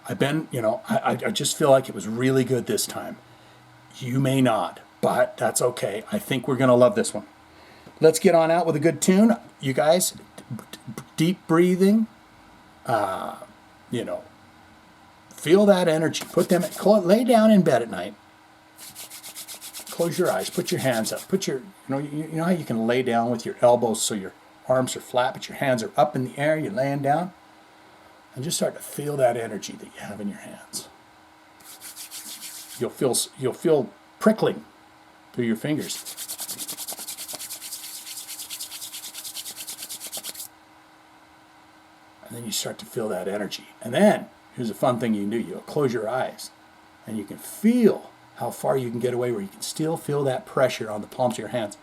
I've been, I just feel like it was really good this time. You may not, but that's okay. I think we're going to love this one. Let's get on out with a good tune. You guys, deep breathing, feel that energy. Put them, lay down in bed at night. Close your eyes, put your hands up. Put your, you know how you can lay down with your elbows so your arms are flat, but your hands are up in the air, you're laying down, and just start to feel that energy that you have in your hands. You'll feel prickling through your fingers. And then you start to feel that energy. And then, here's a fun thing you can do. You'll close your eyes, and you can feel how far you can get away where you can still feel that pressure on the palms of your hands.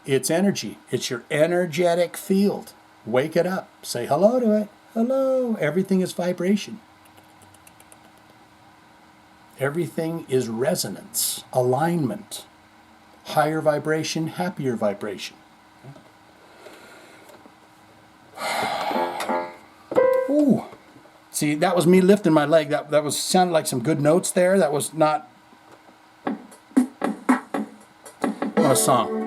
It's energy. It's your energetic field. Wake it up. Say hello to it. Hello. Everything is vibration. Everything is resonance, alignment, higher vibration, happier vibration. Ooh. See, that was me lifting my leg. That was sounded like some good notes there. That was not a song.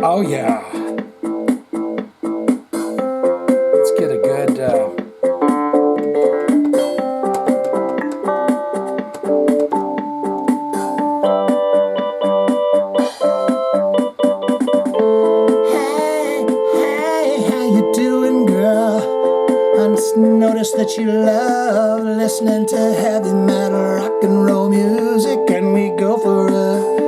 Oh yeah. Let's get a good Hey, how you doing, girl? I just noticed that you love listening to heavy metal, rock and roll music. Can we go for a